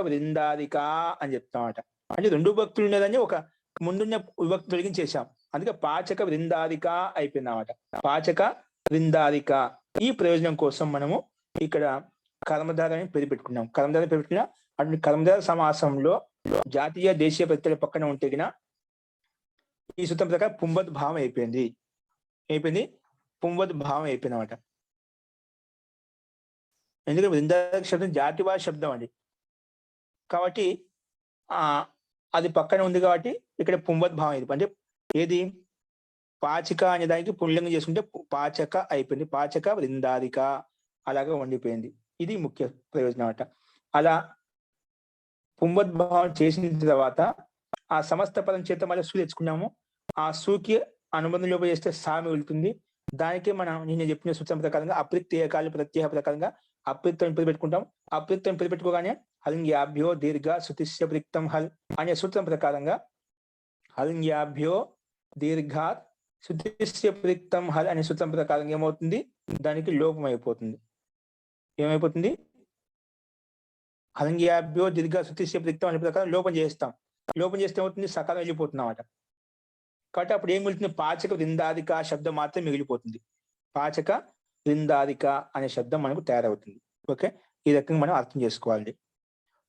వృందాదిక అని చెప్తామంట. అంటే 2 విభక్తులు ఉండేదని ఒక ముందున్న విభక్తి తొలగించేసాం, అందుకే పాచక వృందాదిక అయిపోయిందన్నమాట. పాచక వృందాదిక. ఈ ప్రయోజనం కోసం మనము ఇక్కడ కర్మధారని పేరు పెట్టుకున్నాం. కర్మధార పేరు పెట్టుకున్నా అటు కర్మధార సమాసంలో జాతీయ దేశీయ ప్రత్యయ పక్కన ఉంటే ఈ సూత్రం ప్రకారం పుంవద్ భావం అయిపోయింది. పుంవద్ భావం అయిపోయింది అనమాట. ఎందుకంటే వృందాదిక శబ్దం జాతివాద శబ్దం అండి, కాబట్టి అది పక్కన ఉంది కాబట్టి ఇక్కడ పుంవద్ భావం అయింది. అంటే ఏది? పాచిక అనే దానికి పుల్లింగం చేసుకుంటే పాచక అయిపోయింది. పాచక వృందాదిక అలాగా వండిపోయింది. ఇది ముఖ్య ప్రయోజనం అట. అలా పుంవద్ భావం చేసిన తర్వాత ఆ సమస్త పదం చేత మళ్ళీ సూ తెచ్చుకున్నాము. ఆ సూకి అనుబంధం లోపల చేస్తే సా మిగులుతుంది. దానికి మనం నేను చెప్పిన సూత్రం ప్రకారంగా అప్రిత్యకాల ప్రత్యయ ప్రకారంగా అప్రిత్వం పేరు పెట్టుకుంటాం. అప్రిత్వం పేరు పెట్టుకోగానే హల్ంగ్యాభ్యో దీర్ఘ శృతిస్య ప్రిక్తం హల్ అనే సూత్రం ప్రకారంగా హల్ంగ్యాభ్యో దీర్ఘాత్ శృతిస్య ప్రిక్తం హల్ అనే సూత్రం ప్రకారంగా ఏమవుతుంది? దానికి లోపం అయిపోతుంది. ఏమైపోతుంది? హల్ంగ్యాభ్యో దీర్ఘ శృతిస్య ప్రిక్తం అనే ప్రకారం లోపం చేస్తాం. లోపం చేస్తే ఏమవుతుంది? సకాలం వెళ్ళిపోతుంది అన్నమాట. కాబట్టి అప్పుడు ఏం మిగులుతుంది? పాచక వృందాదిక శబ్దం మాత్రం మిగిలిపోతుంది. పాచక వృందాదిక అనే శబ్దం మనకు తయారవుతుంది. ఓకే, ఈ రకంగా మనం అర్థం చేసుకోవాలి.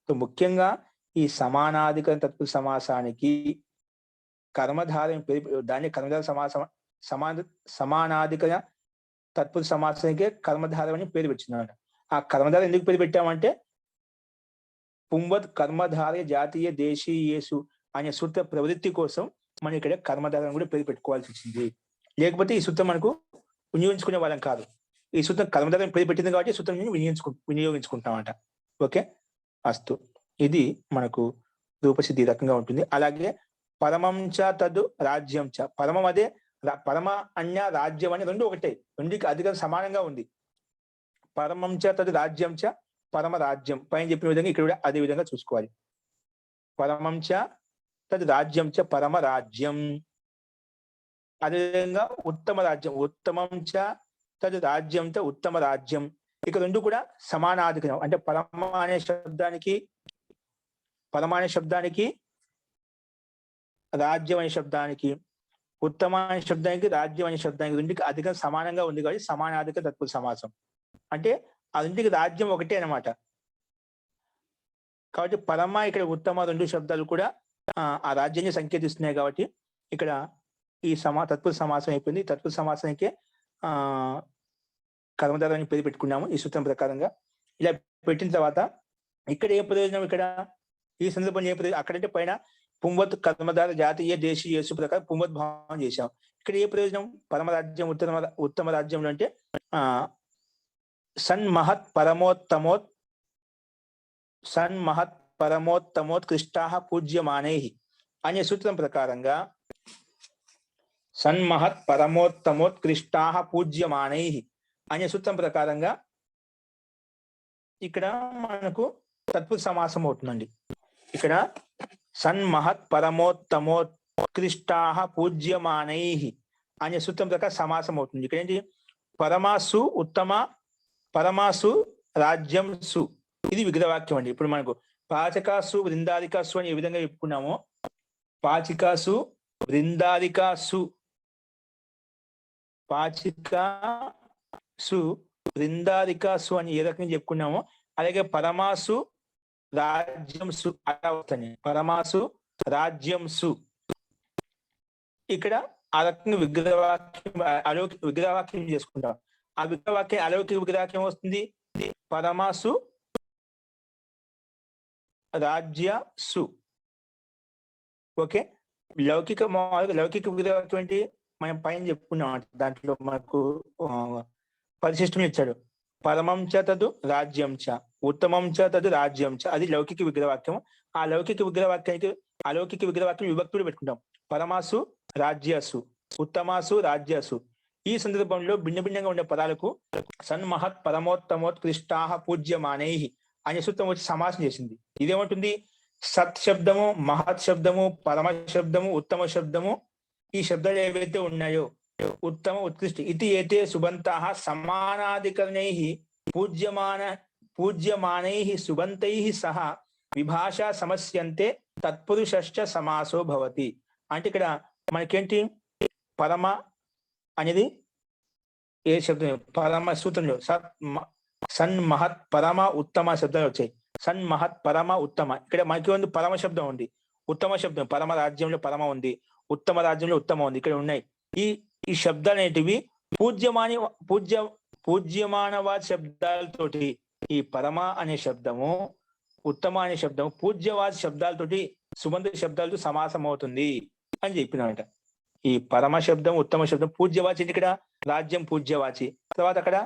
సో ముఖ్యంగా ఈ సమానాధికరణ తత్పురుష సమాసానికి కర్మధార దాన్ని కర్మధార సమానాధికరణ తత్పురుష సమాసానికి కర్మధారం అని పేరు పెట్టిందన్నమాట. ఆ కర్మధార ఎందుకు పేరు పెట్టామంటే పుంవద్ కర్మధార జాతీయ దేశీయేసు అనే సూత్ర ప్రవృత్తి కోసం మనం ఇక్కడ కర్మధారం కూడా పేరు పెట్టుకోవాల్సి వచ్చింది. లేకపోతే ఈ సూత్రం మనకు వినియోగించుకునే వాళ్ళం కాదు. ఈ సూత్రం కర్మధారం పేరు పెట్టింది కాబట్టి సూత్రం వినియోగించుకుంటామట. ఓకే, అస్తు. ఇది మనకు రూపసిద్ధి రకంగా ఉంటుంది. అలాగే పరమంచ తదు రాజ్యం చ, పరమం అదే పరమ అన్య రాజ్యం అని 2 ఒకటే, 2కి అధిక సమానంగా ఉంది. పరమంచ తదు రాజ్యం చ పరమ రాజ్యం పైన చెప్పిన విధంగా ఇక్కడ కూడా అదే విధంగా చూసుకోవాలి. పరమంచ తదు రాజ్యం చ పరమ రాజ్యం, అదేవిధంగా ఉత్తమ రాజ్యం ఉత్తమం చ తదు రాజ్యం చ ఉత్తమ రాజ్యం. ఇక 2 కూడా సమానాధికరం. అంటే పరమ అనే శబ్దానికి రాజ్యం అనే శబ్దానికి, ఉత్తమ అనే శబ్దానికి రాజ్యం అనే శబ్దానికి 2కి అధికం సమానంగా ఉంది కాబట్టి సమానాధిక తత్పురుష సమాసం. అంటే ఆ 2కి రాజ్యం ఒకటే అనమాట. కాబట్టి పరమ ఇక్కడ ఉత్తమ 2 శబ్దాలు కూడా ఆ రాజ్యాన్ని సంకేతిస్తున్నాయి కాబట్టి ఇక్కడ ఈ తత్పురుష సమాసం అయిపోయింది. తత్పురుష సమాసానికి కర్మధార అని పేరు పెట్టుకున్నాము ఈ సూత్రం ప్రకారంగా. ఇలా పెట్టిన తర్వాత ఇక్కడ ఏ ప్రయోజనం, ఇక్కడ ఈ సందర్భంలో ఏ ప్రయోజనం, అక్కడంటే పైన పుంవత్ కర్మధార జాతీయ దేశీయ యేసు ప్రకారం పుంవత్ భావం చేశాం. ఇక్కడ ఏ ప్రయోజనం, పరమరాజ్యం ఉత్తమ రాజ్యంలో అంటే సన్మహత్ పరమోత్తమోత్కృష్టా పూజ్యమానై అనే సూత్రం ప్రకారంగా సన్మహత్ పరమోత్తమోత్కృష్టా పూజ్యమానై అనే సూత్రం ప్రకారంగా ఇక్కడ మనకు తత్పురుష సమాసం అవుతుందండి. ఇక్కడ సన్మహత్ పరమోత్తమోత్కృష్టా పూజ్యమానై అనే సూత్రం ప్రకారం సమాసం అవుతుంది. ఇక్కడ ఏంటి, పరమాసు ఉత్తమ, పరమాసు రాజ్యం సు, ఇది విగ్రహవాక్యం అండి. ఇప్పుడు మనకు పాచకాసు బృందారికాసు అని ఏ విధంగా చెప్పుకున్నామో, పాచికాసు బృందారికాసు, పాచికాసు బృందారికాసు అని ఏ రకంగా చెప్పుకున్నామో, అలాగే పరమాసు రాజ్యం సు అలా వస్తాయి. పరమాసు రాజ్యం సు ఇక్కడ ఆ రకంగా విగ్రహవాక్యం చేసుకుంటాం. ఆ విగ్రహవాక్యం అలౌకిక విగ్రహవాక్యం వస్తుంది, పరమాసు రాజ్య సు. ఓకే, లౌకిక విగ్రహవాక్యం ఏంటి, మనం పైన చెప్పుకున్నాం. దాంట్లో మనకు పరిశిష్టం ఇచ్చాడు, పరమం చ తదు రాజ్యం చ, ఉత్తమం చ తదు రాజ్యం చ, అది లౌకిక విగ్రహవాక్యం. ఆ లౌకిక విగ్రహవాక్యానికి అలౌకిక విగ్రహవాక్యం విభక్తులు పెట్టుకుంటాం, పరమాసు రాజ్యసు, ఉత్తమాసు రాజ్యసు. ఈ సందర్భంలో భిన్న భిన్నంగా ఉండే పదాలకు సన్మహత్ పరమోత్తమోత్కృష్టా పూజ్యమానై అనే సూత్రం వచ్చి సమాసం చేసింది. ఇదేమంటుంది, సత్ శబ్దము, మహత్ శబ్దము, పరమ శబ్దము, ఉత్తమ శబ్దము, ఈ శబ్దాలు ఏవైతే ఉన్నాయో ఉత్తమ ఉత్కృష్ట ఇది ఏతే సుబంతా సమానాధికరణై పూజ్యమానై సుబంతై సహ విభాషా సమస్యంతే తత్పురుషశ్చ సమాసో భవతి. అంటే ఇక్కడ మనకేంటి, పరమ అనేది ఏ శబ్దం, పరమ సూత్రంలో సన్మహత్ పరమ ఉత్తమ శబ్దాలు వచ్చాయి. సన్మహత్ పరమ ఉత్తమ, ఇక్కడ మనకి ఉంది పరమ శబ్దం ఉంది, ఉత్తమ శబ్దం, పరమ రాజ్యంలో పరమ ఉంది, ఉత్తమ రాజ్యంలో ఉత్తమ ఉంది, ఇక్కడ ఉన్నాయి. ఈ శబ్దాలు అనేటివి పూజ్యమానవాది శబ్దాలతోటి, ఈ పరమ అనే శబ్దము, ఉత్తమ అనే శబ్దము పూజ్యవాది శబ్దాలతోటి, సుబంధ శబ్దాలతో సమాసం అవుతుంది అని చెప్పినమాట. ఈ పరమ శబ్దం, ఉత్తమ శబ్దం పూజ్యవాచి, ఇక్కడ రాజ్యం పూజ్యవాచి, తర్వాత అక్కడ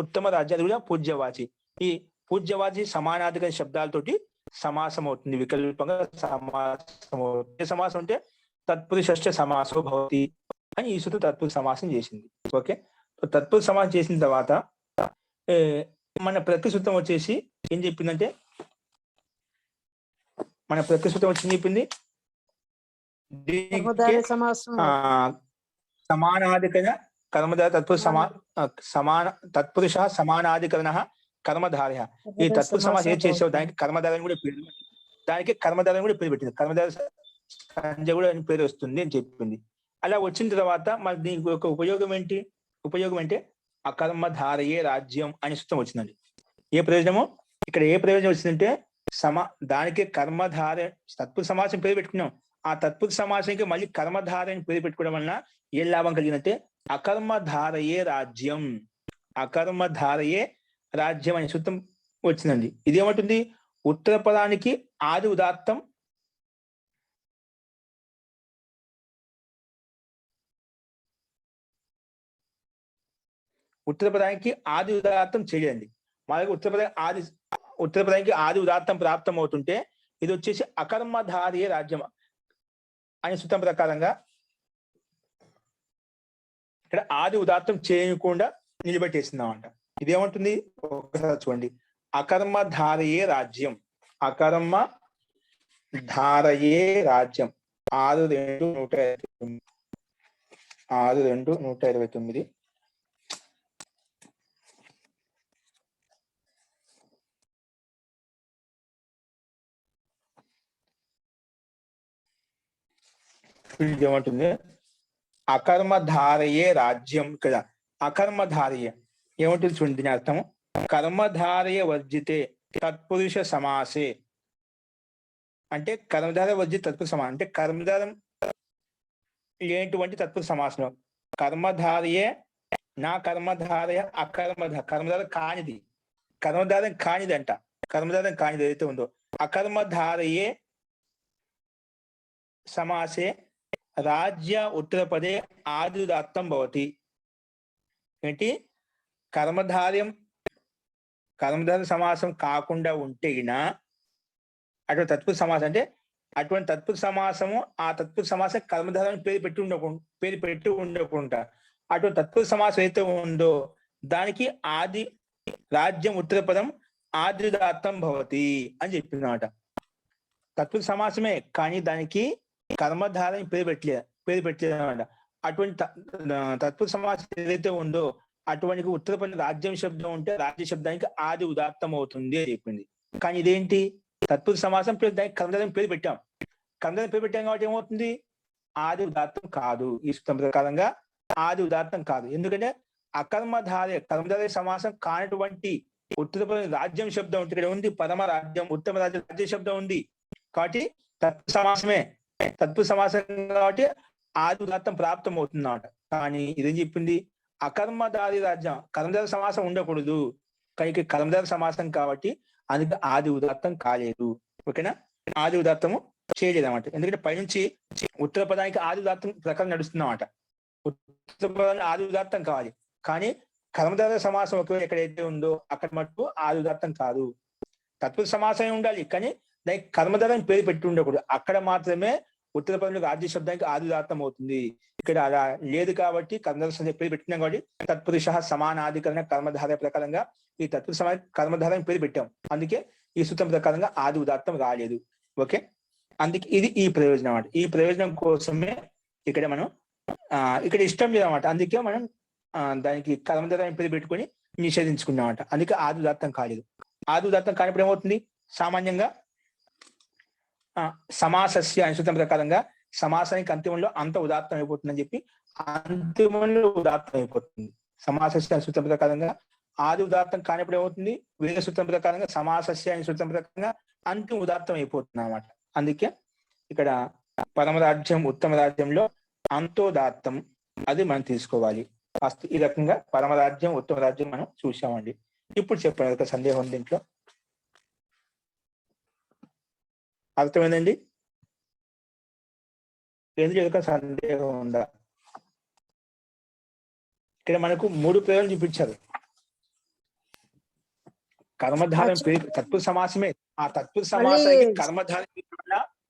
ఉత్తమ రాజ్యాలు కూడా పూజ్యవాచి. ఈ పూజ్యవాచి సమానాధిక శబ్దాలతోటి సమాసం అవుతుంది, వికల్పంగా సమాసం అవుతుంది. సమాసం అంటే తత్పురుషశ్చ సమాసో భవతి అని ఈ సూత్రం తత్పురుష సమాసం చేసింది. ఓకే, తత్పురుష సమాసం చేసిన తర్వాత మన ప్రతిసూత్రం వచ్చేసి ఏం చెప్పిందంటే, మన ప్రతిసూత్రం వచ్చి చెప్పింది సమానాధికరణ కర్మధార తత్పురుష తత్పురుష సమానాధికరణ కర్మధార. ఈ తత్పురుష సమాసం ఏం చేసావు, దానికి కర్మధారని కూడా పేరు, దానికి కర్మధారని కూడా పేరు పెట్టింది, కర్మధార సంజ కూడా అని పేరు వస్తుంది అని చెప్పింది. అలా వచ్చిన తర్వాత మరి దీనికి ఒక ఉపయోగం ఏంటి, ఉపయోగం అంటే అకర్మధారయే రాజ్యం అనే సూత్రం వచ్చిందండి. ఏ ప్రయోజనము, ఇక్కడ ఏ ప్రయోజనం వచ్చిందంటే దానికి కర్మధార తత్పురుష సమాసం పేరు పెట్టుకున్నాం, ఆ తత్పురుష సమాసానికి మళ్ళీ కర్మధార అని పేరు పెట్టుకోవడం వలన ఏ లాభం కలిగిందంటే అకర్మధారయే రాజ్యం, అకర్మధారయే రాజ్యం అనే సూత్రం వచ్చిందండి. ఇదేమంటుంది, ఉత్తర పదానికి ఆది ఉదాత్తం, ఉత్తర పదానికి ఆది ఉదాత్తం చేయండి. మనకి ఉత్తర పదానికి ఆది ఉదాత్తం ప్రాప్తం అవుతుంటే ఇది వచ్చేసి అకర్మధారయే రాజ్యం అనే సూత్రం ప్రకారంగా ఇక్కడ ఆది ఉదాత్తం చేయకుండా నిలబెట్టేసిందామంట. ఇదేమంటుంది ఒకసారి చూడండి, అకర్మధారయే రాజ్యం, అకర్మధారయే రాజ్యం 6-2-129 ఏమంటుంది, అకర్మధారయే రాజ్యం. ఇక్కడ అకర్మధారయ ఏమంటుంది చూడండి, దీని అర్థము కర్మధారయ వర్జితే తత్పురుష సమాసే, అంటే కర్మధార వర్జిత తత్పురుష సమాసం అంటే కర్మధారం లేనటువంటి తత్పురుష సమాసం, కర్మధారయే నా కర్మధారయ కర్మధార కానిది, కర్మధారం కానిది అంట. కర్మధారం కానిది ఏదైతే ఉందో అకర్మధారయే సమాసే రాజ్య ఉత్తరపదే ఆదిదాత్తం భవతి. ఏంటి? కర్మధార్యం కర్మధార సమాసం కాకుండా ఉంటే అటువంటి తత్పురుష సమాసం అంటే అటువంటి తత్పురుష సమాసము ఆ తత్పురుష సమాసం కర్మధారాన్ని పేరు పెట్టి ఉండకుండా అటువంటి తత్పురుష సమాసం అయితే ఉందో దానికి ఆది రాజ్యం ఉత్తరపదం ఆదిదాత్తం భవతి అని చెప్పిందన్నమాట. తత్పురుష సమాసమే కానీ దానికి కర్మధారని పేరు పెట్టలేదు అనమాట. అటువంటి తత్పురుష సమాసం ఏదైతే ఉందో అటువంటి ఉత్తరపద రాజ్యం శబ్దం ఉంటే రాజ్య శబ్దానికి ఆది ఉదాత్తం అవుతుంది అని చెప్పింది. కానీ ఇదేంటి? తత్పురుష సమాసం ప్లస్ దానికి కర్మధారం పేరు పెట్టాం. కర్మధారం పేరు పెట్టాం కాబట్టి ఏమవుతుంది? ఆది ఉదాత్తం కాదు. ఈ సూత్రం ప్రకారంగా ఆది ఉదాత్తం కాదు. ఎందుకంటే కర్మధార సమాసం కానటువంటి ఉత్తరపద రాజ్యం శబ్దం ఉంటుంది. ఇక్కడ ఉంది పరమ రాజ్యం, ఉత్తమ రాజ్య శబ్దం ఉంది కాబట్టి తత్పురుష సమాసం కాబట్టి ఆది ఉదాత్తం ప్రాప్తం అవుతుంది అన్నమాట. కానీ ఇదేం చెప్పింది? అకర్మధారి రాజ్యం, కర్మధార సమాసం ఉండకూడదు. కానీ కర్మధార సమాసం కాబట్టి అందుకే ఆది ఉదాత్తం కాలేదు. ఓకేనా? ఆది ఉదాత్తము చేయలేదు అన్నమాట. ఎందుకంటే పైనుంచి ఉత్తర పదానికి ఆది ఉదాత్తం ప్రకారం నడుస్తుందన్నమాట. ఉత్తర పదానికి ఆది ఉదాత్తం కావాలి. కానీ కర్మధార సమాసం ఒకవేళ ఎక్కడైతే ఉందో అక్కడ మటుకు ఆది ఉదాత్తం కాదు. తత్పురుష సమాసమే ఉండాలి కానీ దానికి కర్మధారం పేరు పెట్టి ఉండకూడదు. అక్కడ మాత్రమే ఉత్తర పదంలో రాజ్య శబ్దానికి ఆది ఉదాత్తం అవుతుంది. ఇక్కడ అలా లేదు కాబట్టి కర్మధార పేరు పెట్టినాం కాబట్టి తత్పురుష సమానాధికరణ కర్మధార ప్రకారంగా ఈ తత్పురుష కర్మధారం పేరు పెట్టాం. అందుకే ఈ సూత్రం ప్రకారంగా ఆది ఉదాత్తం రాలేదు. ఓకే, అందుకే ఇది ఈ ప్రయోజనం అన్నమాట. ఈ ప్రయోజనం కోసమే ఇక్కడ మనం ఇక్కడ ఇష్టం లేదన్నమాట. అందుకే మనం దానికి కర్మధారం పేరు పెట్టుకొని నిషేధించుకున్నాం అన్నమాట. అందుకే ఆది ఉదాత్తం కాలేదు. ఆది ఉదాత్తం కానిప్పుడు ఏమవుతుంది? సామాన్యంగా సమాసస్య అనే సూత్రం ప్రకారంగా సమాసానికి అంతిమంలో అంత ఉదాత్తం అయిపోతుందని చెప్పి అంతిమంలో ఉదాత్తం అయిపోతుంది. సమాసస్య అనే సూత్రం ప్రకారంగా ఆది ఉదాత్తం కానిప్పుడు ఏమవుతుంది? వేరే సూత్రం ప్రకారంగా సమాసస్య అనే సూత్రం ప్రకారంగా అంతిమ ఉదాత్తం అయిపోతుంది అన్నమాట. అందుకే ఇక్కడ పరమరాజ్యం ఉత్తమ రాజ్యంలో అంతోదాత్తం అది మనం తీసుకోవాలి. ఫస్ట్ ఈ రకంగా పరమరాజ్యం ఉత్తమ రాజ్యం మనం చూసామండి. ఇప్పుడు చెప్పండి, ఒక సందేహం దీంట్లో అర్థమైందండి? ఎందుకు సందేహం ఉందా? ఇక్కడ మనకు 3 ప్రయోజనాలు చూపించారు. కర్మధారం పేరు తత్పురుష సమాసమే. ఆ తత్పురుష సమాసానికి కర్మధారం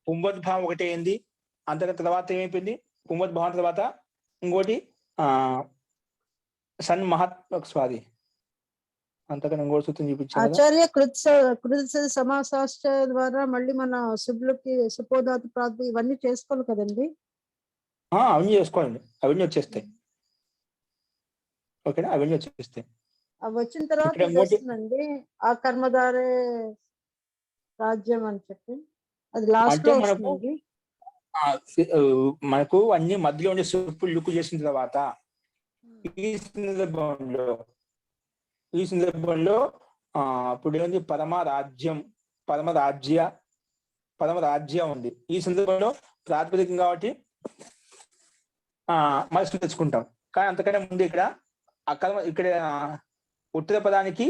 పుంవద్భావం ఒకటే అయింది. అంతకు తర్వాత ఏమైపోయింది? పుంవద్భావం తర్వాత ఇంకోటి సన్ మహాత్మ స్వాది అంతకన్నా ఇంకోటి సూత్రం చూపించారు. ఆచార్య కృత్ సమాసాశ్చ ద్వారా మళ్ళీ మన శుభ్లకి సుపోధాతు ప్రాంతం ఇవన్నీ చేసుకోవాలి కదండి. అవన్నీ చేసుకోవాలండి. అవన్నీ వచ్చేస్తాయి. ఓకేనా? అవన్నీ వచ్చేస్తాయి. అవి వచ్చిన తర్వాత వస్తుందండి ఆ కర్మధారే రాజ్యం అని చెప్పి అది లాస్ట్ లో వస్తుంది. మనకు అన్ని మధ్యలో ఉండే సూపులు లుక్ చేసిన తర్వాత ఈ సందర్భంలో ఇప్పుడు ఏముంది? పరమరాజ్య ఉంది. ఈ సందర్భంలో ప్రాతిపదికం కాబట్టి మనసు తెచ్చుకుంటాం. కానీ అంతకంటే ముందు ఇక్కడ ఇక్కడ ఉత్తర పదానికి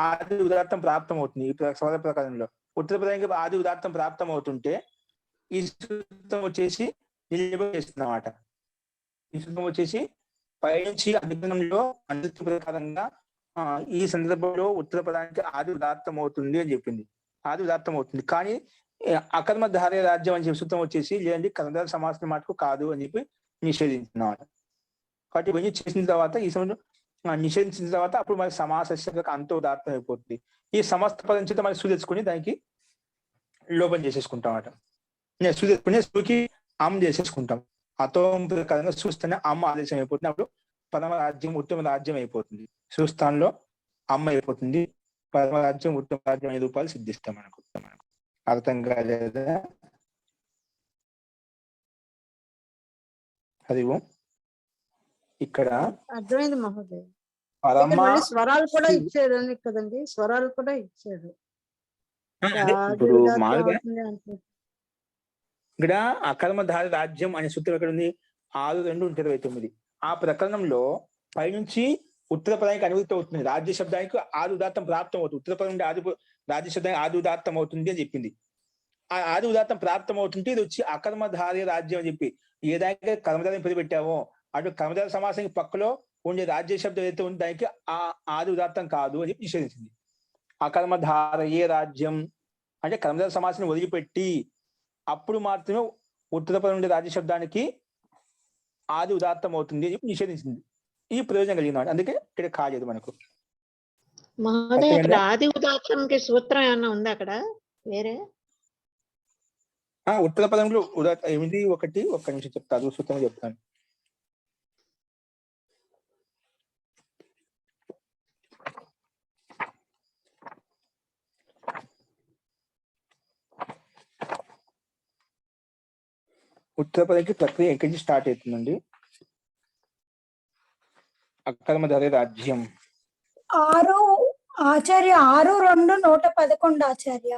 ఆది ఉదాత్తం ప్రాప్తం అవుతుంది. ఈ సమాధాన ప్రకారంలో ఉత్తర పదానికి ఆది ఉదాత్తం ప్రాప్తం అవుతుంటే ఈ సూత్రం వచ్చేసి నిలబెట్టేస్తుంది అన్నమాట. ఈ సూత్రం వచ్చేసి పైనుంచి అధిగమనంలో అందిత ప్రకారంగా ఈ సందర్భంలో ఉత్తర పదానికి ఆది ఉదాత్తం అవుతుంది అని చెప్పింది. ఆది ఉదాత్తం అవుతుంది. కానీ అకర్మధారయ రాజ్యం అని చెప్పి సూత్రం వచ్చేసి లేదండి కర్మధార సమాసం మటుకు కాదు అని చెప్పి నిషేధించినమాట. కాబట్టి ఇవన్నీ చేసిన తర్వాత ఈ సమయంలో నిషేధించిన తర్వాత అప్పుడు మనకి సమాసస్య అంత ఉదాత్తం అయిపోతుంది. ఈ సమస్త పదం చేత మనకి తెచ్చుకొని దానికి లోపం చేసేసుకుంటాం అన్నమాట. తెచ్చుకుని సుకి అమ్ చేసేసుకుంటాం. అతోం ప్రకారంగా చూస్తేనే అమ్మ ఆదేశం అయిపోతుంది. అప్పుడు పరమరాజ్యం ఉత్తమ రాజ్యం అయిపోతుంది. సుస్థానంలో అమ్మ అయిపోతుంది. పరమరాజ్యం ఉత్తమ రాజ్యం 5 రూపాయలు సిద్ధిస్తాం మనకు. అర్థం కాలేదా? హరి ఓం. ఇక్కడ అర్థమైంది మహోదయ. స్వరాలు కూడా ఇచ్చాడు కదండి. స్వరాలు కూడా ఇచ్చాడు. ఇప్పుడు మామూలుగా ఇక్కడ అకర్మధార రాజ్యం అనే సూత్రం ఎక్కడ ఉంది? 6, 2, 29. ఆ ప్రకరణంలో పైనుంచి ఉత్తర పదానికి అనువృత్తి అవుతుంది. రాజ్య శబ్దానికి ఆది ఉదాత్తం ప్రాప్తం అవుతుంది. ఉత్తర పదం నుండి రాజ్య శబ్దానికి ఆది ఉదాత్తం అవుతుంది అని చెప్పింది. ఆ ఆది ఉదాత్తం ప్రాప్తం అవుతుంటే ఇది వచ్చి అకర్మధార్య రాజ్యం అని చెప్పి ఏదైతే కర్మధారం పేరు పెట్టామో అటు కర్మధార సమాసానికి పక్కలో ఉండే రాజ్య శబ్దం ఏదైతే ఉంది దానికి ఆ ఆది ఉదాత్తం కాదు అని చెప్పి నిషేధించింది. అకర్మధారయే రాజ్యం అంటే కర్మధార సమాసాన్ని వదిలిపెట్టి అప్పుడు మాత్రమే ఉత్తర పదం ఉండే రాజ్య శబ్దానికి ఆది ఉదాత్తం అవుతుంది అని చెప్పి నిషేధించింది. ఈ ప్రయోజనం కలిగిన అందుకే ఇక్కడ కాలేదు మనకు. మహోదయ అక్కడ ఆది ఉదాత్తంకి సూత్రం ఏమన్నా ఉందా అక్కడ వేరే? ఉత్తర పదంలో ఉదాత్త 8:1 ఒక్క నిమిషం చెప్తాను, సూత్రం చెప్తాను. ఉత్తర పదంకి ప్రక్రియ ఎక్కడి నుంచి స్టార్ట్ అవుతుందండి. అకర్మధారయ రాజ్యం 6 ఆచార్య 6:2 ఆచార్య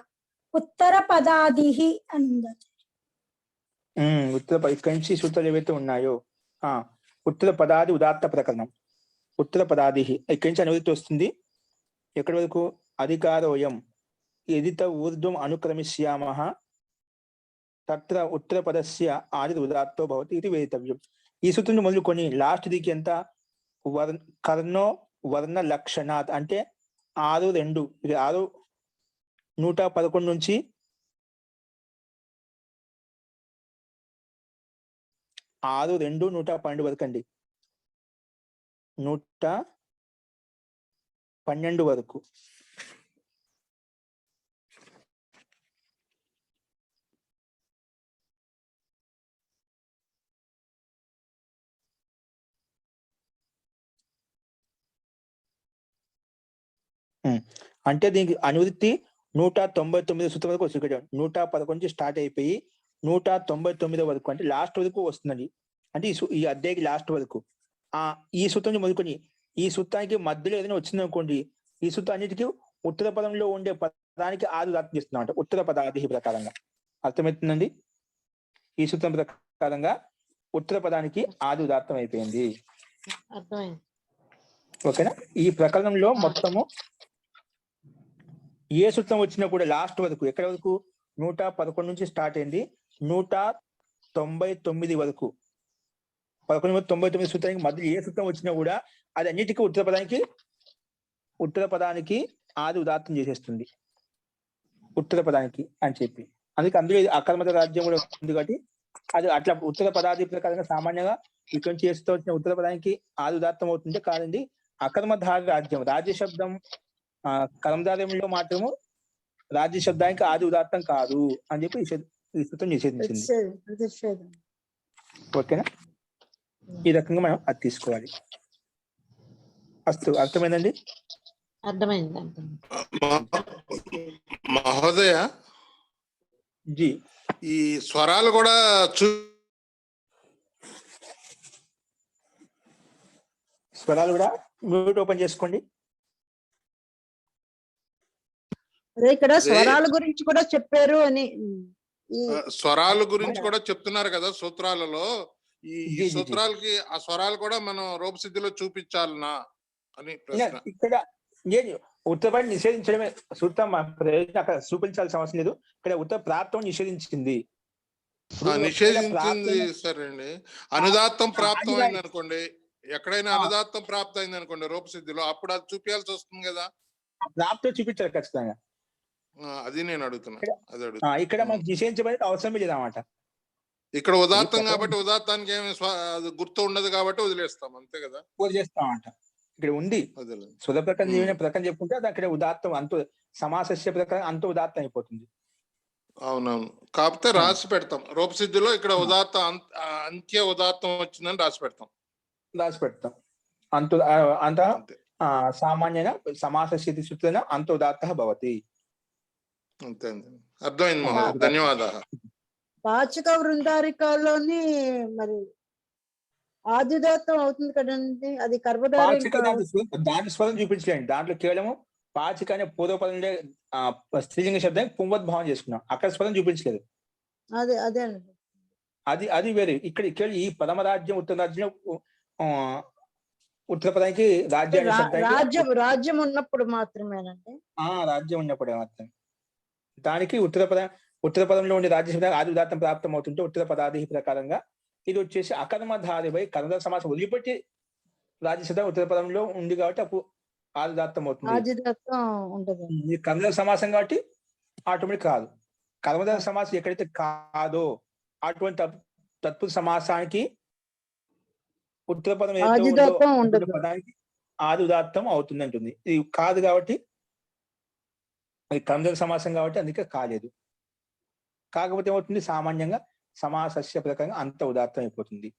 ఉత్తర పదాదిహి అని ఉంది. ఉత్తర ఇక్కడి నుంచి సూత్రాలు ఏవైతే ఉన్నాయో ఉత్తర పదాది ఉదాత్త ప్రకరణం ఉత్తర పదాదిహి ఇక్కడి నుంచి అనువృత్తి వస్తుంది. ఎక్కడి వరకు? అధికారోయం ఎదిత ఊర్ధ్వం అనుక్రమిష్యామః తత్ర ఉత్తర పదస్య ఆది ఉదాత్తో భవతి ఇది వేదితవ్యం. ఈ సూత్రం మొదలుకొని లాస్ట్ దికి ఎంత కర్ణో వర్ణ లక్షణాత్ అంటే 6:2 ఇది 111 నుంచి 112 వరకు అండి. 112 వరకు అంటే దీనికి అనువృత్తి 199 సూత్రం వరకు వస్తుంది. 111 నుంచి స్టార్ట్ అయిపోయి 199 వరకు అంటే లాస్ట్ వరకు వస్తుందండి. అంటే ఈ అధ్యాయకి లాస్ట్ వరకు ఈ సూత్రం మొదలుకొని ఈ సూత్రానికి మధ్యలో ఏదైనా వచ్చింది అనుకోండి, ఈ సూత్రం అన్నిటికీ ఉత్తర పదంలో ఉండే పదానికి ఆది ఉదాత్తం చేస్తున్నాం అంటే ఉత్తర పదాది ప్రకారంగా. అర్థమవుతుందండి? ఈ సూత్రం ప్రకారంగా ఉత్తర పదానికి ఆది ఉదాత్తం అయిపోయింది. ఓకేనా? ఈ ప్రకరణంలో మొత్తము ఏ సూత్రం వచ్చినా కూడా లాస్ట్ వరకు ఎక్కడ వరకు 111 నుంచి స్టార్ట్ అయింది 199 వరకు 1199 సూత్రానికి మధ్య ఏ సూత్రం వచ్చినా కూడా అది అన్నిటికీ ఉత్తర పదానికి ఆది ఉదాత్తం చేసేస్తుంది ఉత్తర పదానికి అని చెప్పి. అందుకే అందులో అకర్మత రాజ్యం కూడా ఉంది కాబట్టి అది అట్లా ఉత్తర పదాది ప్రకారంగా సామాన్యంగా ఇక్కడ నుంచి చేస్తూ వచ్చిన ఉత్తర పదానికి ఆది ఉదాత్తం అవుతుంటే కాదండి. అకర్మధార రాజ్యం రాజ్య శబ్దం కర్మధార్యంలో మాత్రము రాజ్య శబ్దానికి ఆది ఉదాత్తం కాదు అని చెప్పి ఈ సూత్రం నిషేధించింది. ఓకేనా? ఈ రకంగా మనం అది తీసుకోవాలి. అర్థమైందండి? అర్థమైంది. మహోదయ జీ ఈ స్వరాలు కూడా మ్యూట్ ఓపెన్ చేసుకోండి. అదే ఇక్కడ స్వరాల గురించి కూడా చెప్పారు అని స్వరాల గురించి కూడా చెప్తున్నారు కదా సూత్రాలలో. ఈ సూత్రాలకి ఆ స్వరాలు కూడా మనం రూపసిద్ధిలో చూపించాలనా అని ప్రశ్న. ఇక్కడ ఉత్తరపడి నిషేధించడమే సూత్రం ప్రయోజనం, అక్కడ చూపించాల్సిన అవసరం లేదు. ఇక్కడ ఉత్తర ప్రాప్తం నిషేధించింది. నిషేధించింది సరే అండి. అనుదాత్తం ప్రాప్తం అయింది అనుకోండి, ఎక్కడైనా అనుదాత్తం ప్రాప్తం అయింది అనుకోండి రూపసిద్ధిలో, అప్పుడు అది చూపించాల్సి వస్తుంది కదా. ప్రాప్తం చూపించాలి ఖచ్చితంగా. అది నేను అడుగుతున్నా. ఇక్కడ మనకు నిషేధించబడి అవసరమే లేదన్నమాట. ఇక్కడ ఉదాత్తం కాబట్టి ఉదాత్తానికి ఏమి గుర్తు ఉండదు కాబట్టి వదిలేస్తాం అంతే కదా. వదిలేస్తామంట. ఇక్కడ ఉంది సుధ ప్రకారం ప్రకారం చెప్పుకుంటే అది అక్కడ ఉదాత్తం అంత సమాసస్య ప్రకారం అంత ఉదాత్తం అయిపోతుంది. అవునవును. కాకపోతే రాసి పెడతాం రూపసిద్ధిలో ఇక్కడ ఉదాత్త అంత్య ఉదాత్తం వచ్చిందని రాసి పెడతాం. అంత సామాన్యన సమాసస్య సూత్రేణ అంత ఉదాత్త భవతి. అంతే అంతే. అర్థమైంది. ధన్యవాదాలు. పాచక వృందారికాల్లోని మరి ఆదిదాత్తం అవుతుంది కదండి, అది కర్మధారయం. దాని స్వరం చూపించలేండి. దాంట్లో కేవలము పాచిక అనే పూర్వపదంలో స్త్రీలింగ శబ్దాన్ని పుంవద్భావం చేసుకున్నాం. అక్కడ స్వరం చూపించలేదు. అదే అది వేరే. ఇక్కడ ఈ పరమరాజ్యం ఉత్తర రాజ్యం ఉత్తర పదానికి రాజ్య అనే శబ్దానికి రాజ్యం ఉన్నప్పుడు మాత్రమేనండి. రాజ్యం ఉన్నప్పుడే మాత్రం. దానికి ఉత్తర పదంలో ఉండే రాజ్య శబ్దానికి ఆది ఉదాత్తం ప్రాప్తం అవుతుంటే ఉత్తర పదాది ప్రకారంగా ఇది వచ్చేసి అకర్మధారిపై కర్మధార సమాసం వదిలిపెట్టి రాజ్య శబ్దం ఉత్తర పదంలో ఉంది కాబట్టి అప్పుడు ఆది ఉదాత్తం అవుతుంది. ఆదిదత్తం ఉండదు. ఇది కర్మధార సమాసం కాబట్టి ఆటోమేటిక్ కాదు. కర్మధార సమాసం ఎక్కడైతే కాదో అటువంటి తత్పురుష సమాసానికి ఉత్తర పదం ఏదైతే ఉందో ఆదిదత్తం ఉత్తర ఉండదు. పదానికి ఆది ఉదాత్తం అవుతుంది అంటుంది. ఇది కాదు కాబట్టి అది కర్మధార సమాసం కాబట్టి అందుకే కాలేదు. కాకపోతే ఏమవుతుంది, సామాన్యంగా సమాసస్య ప్రకారంగా అంత ఉదాత్తం అయిపోతుంది.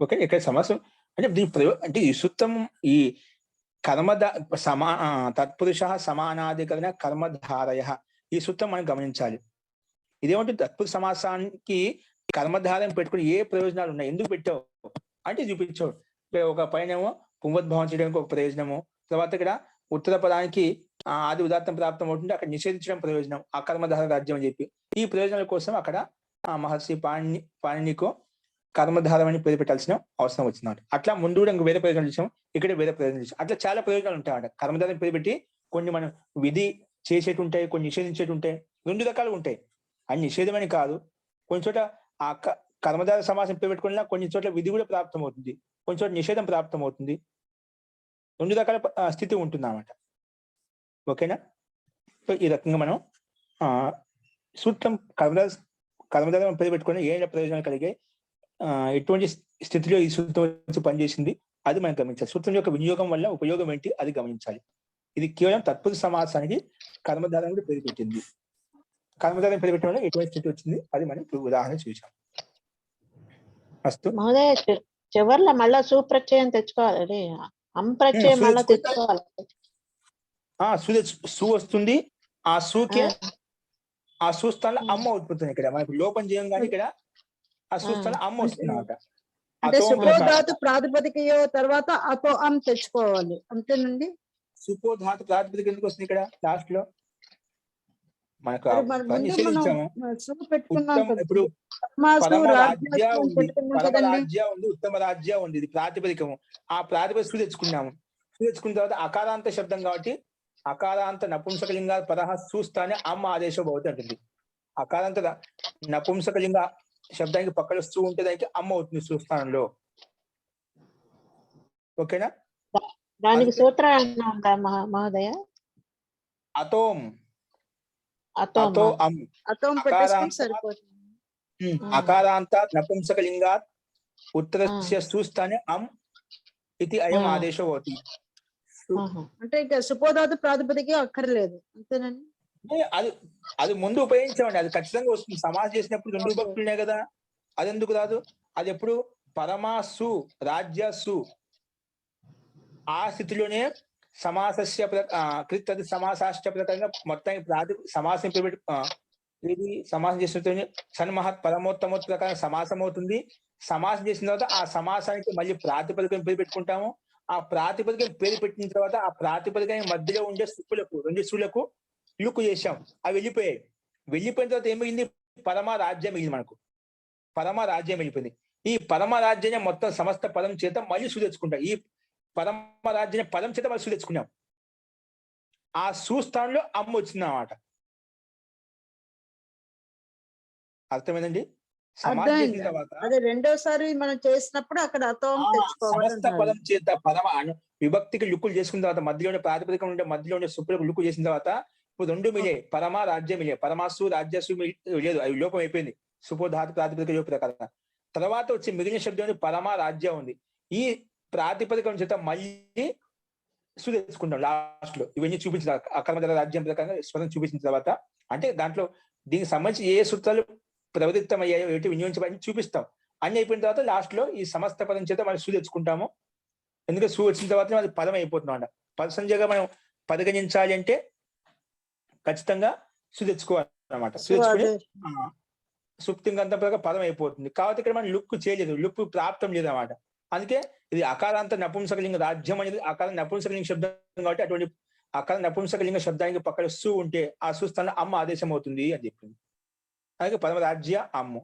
ఓకే, ఇక్కడ సమాసం అంటే దీని అంటే ఈ సూత్రం ఈ తత్పురుష సమానాధికరణ కర్మధారయ ఈ సూత్రం మనం గమనించాలి. ఇదేమంటే తత్పురుష సమాసానికి కర్మధారం పెట్టుకుని ఏ ప్రయోజనాలు ఉన్నాయి, ఎందుకు పెట్టావు అంటే చూపించావు. ఇక్కడ ఒక పైనేమో పుంవద్భావం చేయడానికి ఒక ప్రయోజనము, తర్వాత ఇక్కడ ఉత్తర పదానికి ఆది ఉదాత్తం ప్రాప్తం అవుతుంది, అక్కడ నిషేధించడం ప్రయోజనం, ఆ కర్మధార రాజ్యం అని చెప్పి ఈ ప్రయోజనాల కోసం అక్కడ మహర్షి పాణినికో కర్మధారం అని పేరు పెట్టాల్సిన అవసరం వచ్చింది. అట్లా ముందు కూడా వేరే ప్రయోజనాలు ఇచ్చాం, ఇక్కడ వేరే ప్రయోజనాలు ఇచ్చాం. అట్లా చాలా ప్రయోజనాలు ఉంటాయన్నమాట. కర్మధారం పేరు పెట్టి కొన్ని మనం విధి చేసేటి ఉంటాయి, కొన్ని నిషేధించేటి ఉంటాయి, రెండు రకాలుగా ఉంటాయి. అని నిషేధమని కాదు, కొన్ని చోట ఆ కర్మధార సమాసం పేరు పెట్టుకున్నా కొన్ని చోట్ల విధి కూడా ప్రాప్తం అవుతుంది, కొన్ని చోట్ల నిషేధం ప్రాప్తం అవుతుంది. రెండు రకాల స్థితి ఉంటుంది అన్నమాట. ఓకేనా? సో ఈ రకంగా మనం సూత్రం కర్మధారం పేరు పెట్టుకుని ఏ ప్రయోజనాలు కలిగాయి, ఎటువంటి స్థితిలో ఈ సూత్రం పనిచేసింది అది మనం గమనించాలి. సూత్రం యొక్క వినియోగం వల్ల ఉపయోగం ఏంటి అది గమనించాలి. ఇది కేవలం తత్పురుష సమాసానికి కర్మధారం కూడా పేరు పెట్టింది. కర్మధారం పేరు పెట్టడం వల్ల ఎటువంటి స్థితి వచ్చింది అది మనం ఇప్పుడు ఉదాహరణ చూసాం. మహోదయ చివర్లో మళ్ళా సుప్రత్యయం తెచ్చుకోవాలి, అంప్రత్యయం మళ్ళా తెచ్చుకోవాలి. సు వస్తుంది, ఆ సూకే ఆ సూస్థానంలో అమ్మ ఉత్పత్తి. ఇక్కడ మనకు లోపం చేయం కానీ ఇక్కడ ఆ సూస్థానంలో అమ్మ వస్తుంది అన్నమాట. అంటే సుపోధాతు ప్రాతిపదికయో తర్వాత అతో అమ్ తెచ్చుకోవాలి, అంతేనండి. సుపోధాతు ప్రాతిపదిక ఎందుకు వస్తుంది ఇక్కడ లాస్ట్ లో? మనకు ఇప్పుడు పరమరాజ్య ఉంది, ఉత్తమ రాజ్య ఉంది, ఇది ప్రాతిపదికము. ఆ ప్రాతిపదిక తెచ్చుకున్నాము. తెచ్చుకున్న తర్వాత అకారాంత శబ్దం కాబట్టి అకారాంత నపుంసకలింగ పదహ చూస్తానే అమ్మ ఆదేశం అవుతుంది అంటుంది. అకారాంత నపుంసకలింగ శబ్దానికి పక్కన స్తూ ఉంటే దానికి అమ్మ అవుతుంది చూస్తానంలో. ఓకేనా? దానికి సూత్రం మహోదయ అతోం అకారాంత నపుంసకలింగాత్ ఉత్తరస్య చూస్తానే అమ్ ఇది అయం ఆదేశం అవుతుంది. అంటే ఇక సుపోధాతు ప్రాతిపదిక అక్కర్లేదు, అంతేనండి. అది ముందు ఉపయోగించామండి, అది ఖచ్చితంగా వస్తుంది. సమాసం చేసినప్పుడు రెండు విభక్తులు ఉన్నాయి కదా, అది ఎందుకు రాదు? అది ఎప్పుడు పరమాసు రాజ్యసు ఆ స్థితిలోనే సమాసస్య కృత్ సమాసాశ్చ ప్రకారంగా మొత్తానికి సమాసం ఇది సమాసం చేసిన సన్మహత్ పరమోత్తమ ప్రకారం సమాసం అవుతుంది. సమాసం చేసిన తర్వాత ఆ సమాసానికి మళ్ళీ ప్రాతిపదికను పేరు పెట్టుకుంటాము. ఆ ప్రాతిపదికను పేరు పెట్టిన తర్వాత ఆ ప్రాతిపదిక మధ్యలో ఉండే సుక్కులకు రెండు సులకు లుక్కు చేశాం, అవి వెళ్ళిపోయాయి. వెళ్ళిపోయిన తర్వాత ఏమైంది? పరమ రాజ్యం మిగిలింది. మనకు పరమ రాజ్యం వెళ్ళిపోయింది. ఈ పరమ రాజ్యాన్ని మొత్తం సమస్త పదం చేత మళ్ళీ తెచ్చుకుంటాం. ఈ పరమ రాజ్యాన్ని పదం చేత మళ్ళీ తెచ్చుకున్నాం. ఆ సుస్థానంలో అమ్మ వచ్చింది అన్నమాట. అర్థమైందండి? అదే రెండోసారి మనం చేసినప్పుడు అక్కడ సమస్త పదం చేత పరమ విభక్తికి లుక్కులు చేసుకున్న తర్వాత మధ్యలో ప్రాతిపదిక ఉండే మధ్యలో ఉండే సుప్పులకు లుక్కు చేసిన తర్వాత ఇప్పుడు రెండు మిలే, పరమ రాజ్యం మిలే. పరమాసు రాజ్యసు లేదు, అవి లోపం అయిపోయింది సుపోధాతు ప్రాతిపదిక ప్రకారంగా. తర్వాత వచ్చి మిగిలిన శబ్దం పరమ రాజ్యం ఉంది. ఈ ప్రాతిపదిక చేత మళ్ళీ తెచ్చుకుంటాం లాస్ట్ లో. ఇవన్నీ చూపించిన అకర్మధార రాజ్యం ప్రకారంగా స్వరం చూపించిన తర్వాత అంటే దాంట్లో దీనికి సంబంధించి ఏ సూత్రాలు ప్రవృత్తమయ్యాయో ఏంటి వినియోగించబడి చూపిస్తాం. అన్ని అయిపోయిన తర్వాత లాస్ట్ లో ఈ సమస్త పదం చేత మనం తెచ్చుకుంటాము. ఎందుకంటే వచ్చిన తర్వాత అది పదం అయిపోతుంది అన్నమాట. పదసంఖ్యగా మనం పరిగణించాలి అంటే ఖచ్చితంగా తెచ్చుకోవాలి అన్నమాట. తెచ్చుకుని సుప్తింగంతం ప్రకారం పదం అయిపోతుంది. కాబట్టి ఇక్కడ మనం లుక్ చేయలేదు, లుక్ ప్రాప్తం లేదు అన్నమాట. అందుకే ఇది అకారాంత నపుంసకలింగ రాజ్యం అనేది అకార నపుంసకలింగ శబ్దం కాబట్టి అటువంటి అకార నపుంసకలింగ శబ్దానికి పక్కన సు ఉంటే ఆ సుస్థానంలో అమ్మ ఆదేశం అవుతుంది అని చెప్పింది. అలాగే పరమ రాజ్య అమ్ము.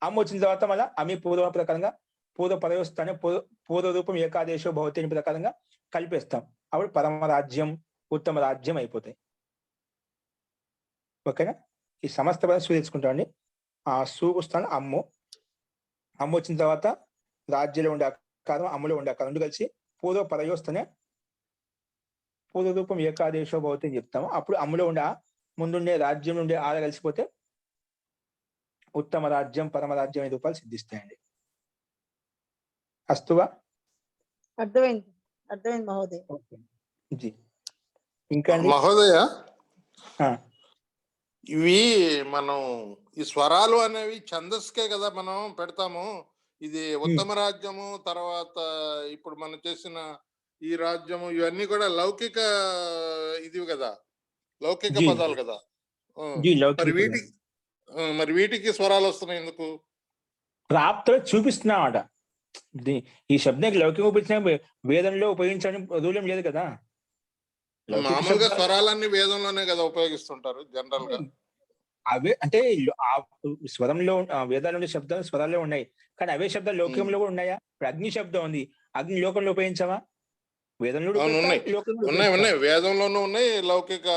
అమ్మ వచ్చిన తర్వాత మళ్ళీ అమి పూర్వ ప్రకారంగా పూర్వ పదవస్థానే పూర్వ రూపం ఏకాదేశో భవతి ప్రకారంగా కలిపేస్తాం. అప్పుడు పరమరాజ్యం ఉత్తమ రాజ్యం అయిపోతాయి. ఓకేనా? ఈ సమస్త పదం సూ తెచ్చుకుంటామండి. ఆ సూకు స్థానం అమ్ము, అమ్మ వచ్చిన తర్వాత రాజ్యంలో ఉండే ఆకారం, అమ్ములో ఉండే ఆకారం రెండు కలిసి పూర్వ పదయోస్తనే పూర్వ రూపం ఏకాదేశో భవతి అని చెప్తాము. అప్పుడు అమ్ములో ఉండే ముందుండే రాజ్యం నుండి ఆడ కలిసిపోతే ఉత్తమ రాజ్యం పరమరాజ్యం 5 రూపాయలు సిద్ధిస్తాయండి. అస్తువా? అర్థమైంది మహోదయ. Okay G. ఇంకా అండి మహోదయ, ఆ, ఇవి మనం ఈ స్వరాలు అనేవి ఛందస్కే కదా మనం పెడతాము. ఇది ఉత్తమ రాజ్యము, తర్వాత ఇప్పుడు మనం చేసిన ఈ రాజ్యము, ఇవన్నీ కూడా లౌకిక ఇది కదా, లౌకిక జీ పదాలు కదా. జీ మరి లౌకిక మరి వీటికి స్వరాలు వస్తున్నాయి ఎందుకు? ప్రాప్తిలో చూపిస్తున్నామాట. ఈ శబ్దానికి లౌకిక ఉపయోగించిన వేదంలో ఉపయోగించడం రూలం లేదు కదా. లౌకిక మామూలుగా శబ్దాలు స్వరాలన్నీ వేదంలోనే కదా ఉపయోగిస్తుంటారు జనరల్ గా. అవే అంటే ఆ స్వరంలో వేదాలు ఉండే శబ్దాలు స్వరాల్లో ఉన్నాయి, కానీ అవే శబ్దాలు లౌకికంలో కూడా ఉన్నాయా? ఇప్పుడు అగ్ని శబ్దం ఉంది, అగ్ని లోకంలో ఉపయోగించావా? వేదంలో కూడా అవును, ఉన్నాయి ఉపయోగిస్తాం, లోకంలో కూడా ఉన్నాయి ఉపయోగిస్తాం. ఉన్నాయి వేదంలోనూ ఉన్నాయి, లౌకిక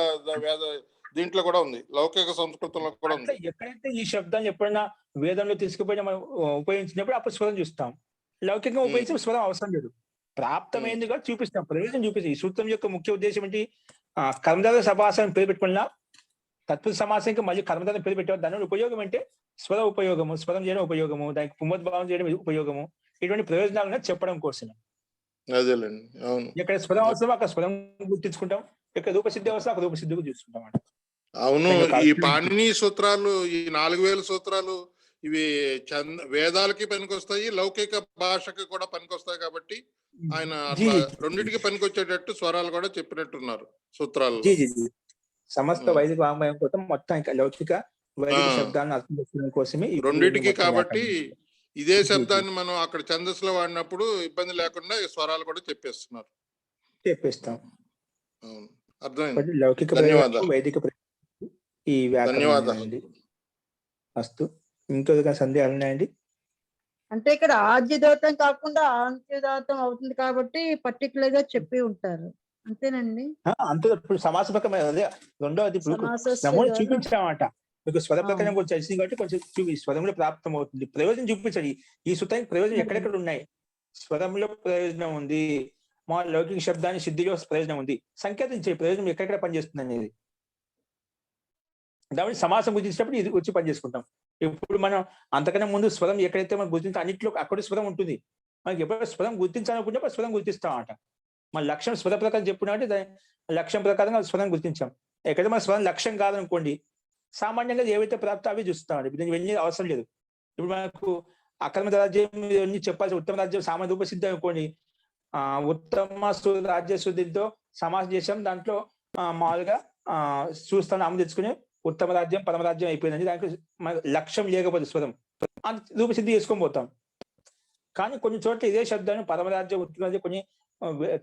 వేద దీంట్లో కూడా ఉంది, లౌకిక సంస్కృతంలో కూడా అట్లా ఉంది. ఎక్కడైతే ఈ శబ్దాన్ని ఎప్పుడైనా వేదంలో తీసుకుపోయినా మనం ఉపయోగించినప్పుడు అప్పుడు స్వరం చూస్తాం. లౌకికంగా ఉపయోగించిన స్వరం అవసరం లేదు. ప్రాప్తమైంది కూడా చూపిస్తాం, ప్రయోజనం చూపిస్తాం. ఈ సూత్రం యొక్క ముఖ్య ఉద్దేశం ఏంటి? కర్మధార సమాసం పేరు పెట్టుకున్నా తత్పురుష సమాసానికి మళ్ళీ కర్మధారం పేరు పెట్టేవారు. దాని ఉపయోగం అంటే స్వర ఉపయోగము, స్వరం చేయడం ఉపయోగము, దానికి పునోద్భావం చేయడం ఉపయోగము, ఇటువంటి ప్రయోజనాలను చెప్పడం కోసమే. అదేలేండి, అవును. ఎక్కడ స్వరం అవసరం అక్కడ స్వరం గుర్తించుకుంటాం, ఎక్కడ రూపసిద్ధి అవసరం అక్కడ రూపసిద్ధిగా చూసుకుంటాం అన్నమాట. అవును, ఈ పాణిని సూత్రాలు, ఈ 4000 సూత్రాలు ఇవి వేదాలకి పనికొస్తాయి, లౌకిక భాషకి కూడా పనికొస్తాయి. కాబట్టి ఆయన అట్లా రెండింటికి పనికొచ్చేటట్టు స్వరాలు కూడా చెప్పినట్టున్నారు సూత్రాలు. సమస్త వైదిక వాంగ్మయం కోసం మొత్తం ఇంకా లౌకిక వైదిక శబ్దాలను అర్థం చేసుకోవడం కోసమే రెండింటికి. కాబట్టి ఇదే శబ్దాన్ని మనం అక్కడ ఛందస్సులో వాడినప్పుడు ఇబ్బంది లేకుండా ఈ స్వరాలు కూడా చెప్పేస్తాం. అవును, అర్థమైంది. లౌకిక ధన్యవాదాలు. వైదిక ఈ వ్యాకరణం. అస్తు. ఇంకొక సందేహాలు ఉన్నాయండి? అంటే ఇక్కడ ఆద్యదాతం కాకుండా ఆంత్యదాతం అవుతుంది కాబట్టి పర్టికులర్ గా చెప్పి ఉంటారు, అంతేనండి. అంతే. ఇప్పుడు సమాస ప్రకారం అదే రెండవది చూపించామట. మీకు స్వర ప్రకారం కూడా తెలిసింది కాబట్టి కొంచెం స్వరం కూడా ప్రాప్తం అవుతుంది. ప్రయోజనం చూపించాలి. ఈ సూత్రానికి ప్రయోజనం ఎక్కడెక్కడ ఉన్నాయి? స్వరంలో ప్రయోజనం ఉంది, మా లౌకిక శబ్దాన్ని సిద్ధిలో ప్రయోజనం ఉంది. సంకేతించే ప్రయోజనం ఎక్కడెక్కడ పనిచేస్తుంది అనేది దాని సమాసం గుర్తించినప్పుడు ఇది వచ్చి పనిచేసుకుంటాం. ఇప్పుడు మనం అంతకన్నా ముందు స్వరం ఎక్కడైతే మనం గుర్తించాం అన్నింటిలో అక్కడ స్వరం ఉంటుంది. మనకి ఎప్పుడైనా స్వరం గుర్తించాలనుకుంటే స్వరం గుర్తిస్తాం అట. మన లక్ష్యం స్వర ప్రకారం చెప్పుకున్నామంటే లక్ష్యం ప్రకారంగా స్వరం గుర్తించాం. ఎక్కడైతే మన స్వరం లక్ష్యం కాదనుకోండి, సామాన్యంగా ఏవైతే ప్రాప్తో అవి చూస్తామండి. దీనికి వెళ్ళి అవసరం లేదు. ఇప్పుడు మనకు అక్రమ రాజ్యం ఇవన్నీ చెప్పాల్సి ఉత్తమ రాజ్యం సామాన్య రూపసిద్ధి అనుకోండి, ఉత్తమ రాజ్య శుద్ధితో సమాసం చేసాం. దాంట్లో మామూలుగా చూస్తాను అమ్మ తెచ్చుకుని ఉత్తమ రాజ్యం పరమరాజ్యం అయిపోయిందండి. దానికి లక్ష్యం లేకపోతే స్వరం రూపసిద్ధి చేసుకొని పోతాం. కానీ కొన్ని చోట్ల ఇదే శబ్దాన్ని పరమరాజ్యం ఉత్తమ రాజ్యం కొన్ని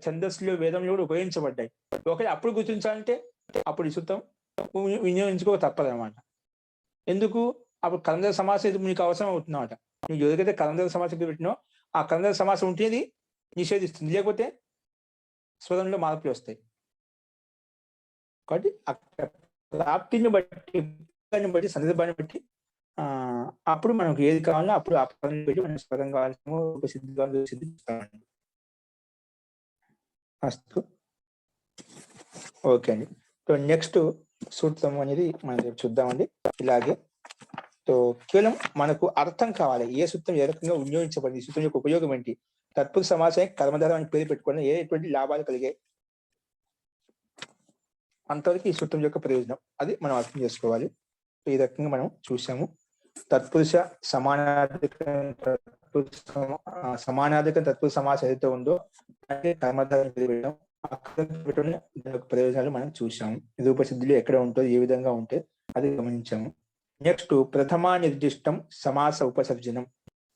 ఛందస్సులు వేదంలో కూడా ఉపయోగించబడ్డాయి. ఒకటి అప్పుడు గుర్తించాలంటే అప్పుడు ఈ సూత్రం వినియోగించుకో తప్పదన్నమాట. ఎందుకు? అప్పుడు కలందర సమాసం మీకు అవసరం అవుతుందన్నమాట. నువ్వు ఎవరికైతే కలందర సమాసం పెట్టినో ఆ కలందర సమాసం ఉంటేది నిషేధిస్తుంది, లేకపోతే స్వరంలో మార్పులు వస్తాయి. కాబట్టి ప్రాప్తిని బట్టి సందర్భాన్ని బట్టి అప్పుడు మనకు ఏది కావాలో అప్పుడు ఆ పదాన్ని పెట్టి మనం స్వరం కావాల్సిన రూపసిద్ధి కావాలి సిద్ధిస్తామండి. అస్తు. ఓకే అండి. సో నెక్స్ట్ సూత్రం అనేది మనం చూద్దామండి. ఇలాగే కేవలం మనకు అర్థం కావాలి ఏ సూత్రం ఏ రకంగా వినియోగించబడింది, సూత్రం యొక్క ఉపయోగం ఏంటి, తత్పురుష సమాసానికి కర్మధారం అని పేరు పెట్టుకోవడం ఎటువంటి లాభాలు కలిగాయి, అంతవరకు ఈ సూత్రం యొక్క ప్రయోజనం అది మనం అర్థం చేసుకోవాలి. ఈ రకంగా మనం చూసాము. తత్పురుష సమానాధిక తత్పురుష సమాసం ఏదైతే ఉందో అంటే కర్మధారం పేరు పెట్టడం, ప్రయోజనాలు మనం చూసాము. రూపసిద్ధిలో ఎక్కడ ఉంటుందో ఏ విధంగా ఉంటే అది గమనించాము. నెక్స్ట్ ప్రథమా నిర్దిష్టం సమాస ఉపసర్జనం.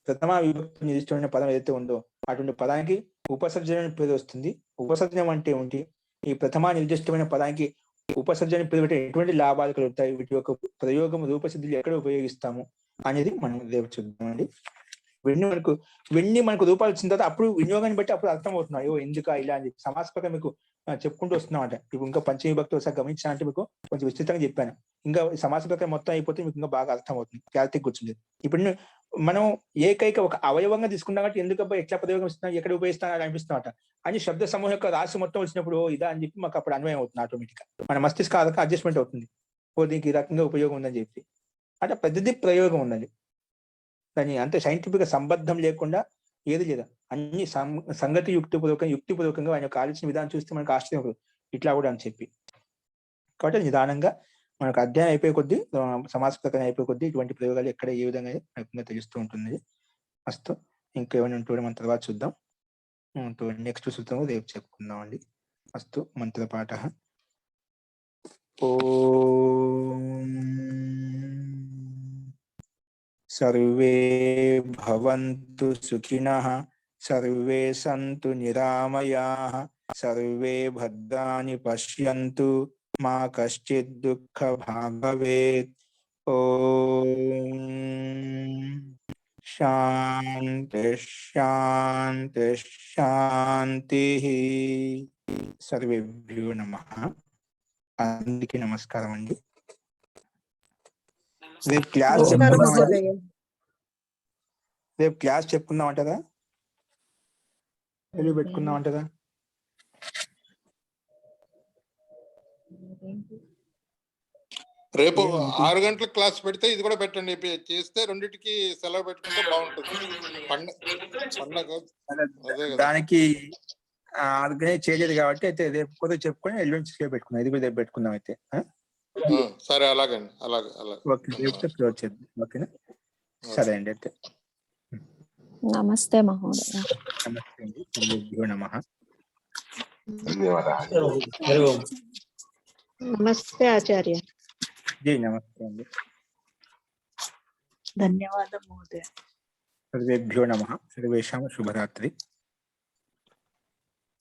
ప్రథమ విభక్తి నిర్దిష్టమైన పదం ఏదైతే ఉందో అటువంటి పదానికి ఉపసర్జన పేరు వస్తుంది. ఉపసర్జనం అంటే ఏంటి? ఈ ప్రథమా నిర్దిష్టమైన పదానికి ఉపసర్జన పేరు పెట్టి ఎటువంటి లాభాలు కలుగుతాయి, వీటి యొక్క ప్రయోగం రూపసిద్ధిలో ఎక్కడ ఉపయోగిస్తాము, అనేది మనం రేపు చూద్దామండి. వెండి మనకు రూపాయలు వచ్చిన తర్వాత అప్పుడు వినియోగాన్ని బట్టి అప్పుడు అర్థం అవుతుంది, అయ్యో ఎందుకా ఇలా అని చెప్పి సమాస్పదం మీకు చెప్పుకుంటూ వస్తున్నాం అంట. ఇప్పుడు ఇంకా పంచమీ భక్తి ఒకసారి గమనించా అంటే మీకు కొంచెం విస్తృతంగా చెప్పాను. ఇంకా సమాసపదం మొత్తం అయిపోతే మీకు ఇంకా బాగా అర్థం అవుతుంది, క్లారిటీ కూర్చుంది. ఇప్పుడు మనం ఏకైక ఒక అవయవంగా తీసుకున్నాం కాబట్టి ఎందుకబ్బా ఎట్లా ప్రయోగం ఇస్తున్నాం, ఎక్కడ ఉపయోగిస్తున్నా అని అనిపిస్తున్నమాట అని శబ్ద సమూహం యొక్క రాశి మొత్తం వచ్చినప్పుడు ఇదా అని చెప్పి మాకు అప్పుడు అన్వయం అవుతుంది, ఆటోమేటిక్ గా మన మస్తిష్క అడ్జస్ట్మెంట్ అవుతుంది. ఓ దీనికి ఈ రకంగా ఉపయోగం ఉందని చెప్పి అంటే ప్రతిదీ ప్రయోగం ఉన్నది. దాని అంతే సైంటిఫిక్ గా సంబద్ధం లేకుండా ఏది లేదా, అన్ని సంగతి యుక్తిపూర్వకంగా ఆయన యొక్క ఆలోచన విధానం చూస్తే మనకు ఆశ్చర్యం ఇట్లా కూడా అని చెప్పి. కాబట్టి నిదానంగా మనకు అధ్యయనం అయిపోయే కొద్దీ సమాజ ప్రకారం అయిపోయే కొద్దీ ఇటువంటి ప్రయోగాలు ఎక్కడ ఏ విధంగా మనకు తెలుస్తూ ఉంటుంది. అస్తు ఇంకేమైనా ఉంటే మన తర్వాత చూద్దాం. నెక్స్ట్ సూత్రం రేపు చెప్పుకుందాం అండి. అస్తు మంత్రపాఠ. ఓం సర్వే భవంతు సుఖినః, సర్వే సంతు నిరామయాః, సర్వే భద్రాణి పశ్యంతు, మా కశ్చిద్ దుఃఖభాగ్ భవేత్. ఓం శాంతి శాంతి శాంతి. సర్వేభ్యో నమః. అందరికీ నమస్కారం అండి. రేపు క్లాస్ చెప్పుకుందాం అంటారా, తెలుగు పెట్టుకుందాం అంటారా? రేపు 6 గంటలకు క్లాస్ పెడితే ఇది కూడా పెట్టండి, చేస్తే రెండింటికి సెలవు పెట్టుకుంటే బాగుంటుంది. పండగ దానికి ఆర్గనైజ్ చేయలేదు కాబట్టి అయితే రేపు కూడా చెప్పుకొని ఎల్లుండి పెట్టుకున్నాం, ఇది కూడా రేపు పెట్టుకుందాం అయితే. సరే అలాగండి, అలాగే ఓకే రేపు క్లోజ్ చేద్దాం. ఓకేనా, సరే అండి అయితే. నమస్తే మహోదయ. నమస్తే అండి. సర్వేభ్యో నమః. నమస్తే ఆచార్య. జై నమస్తే అండి. ధన్యవాదం మహోదయ. సర్వేభ్యో నమః. సర్వేషాం శుభరాత్రి.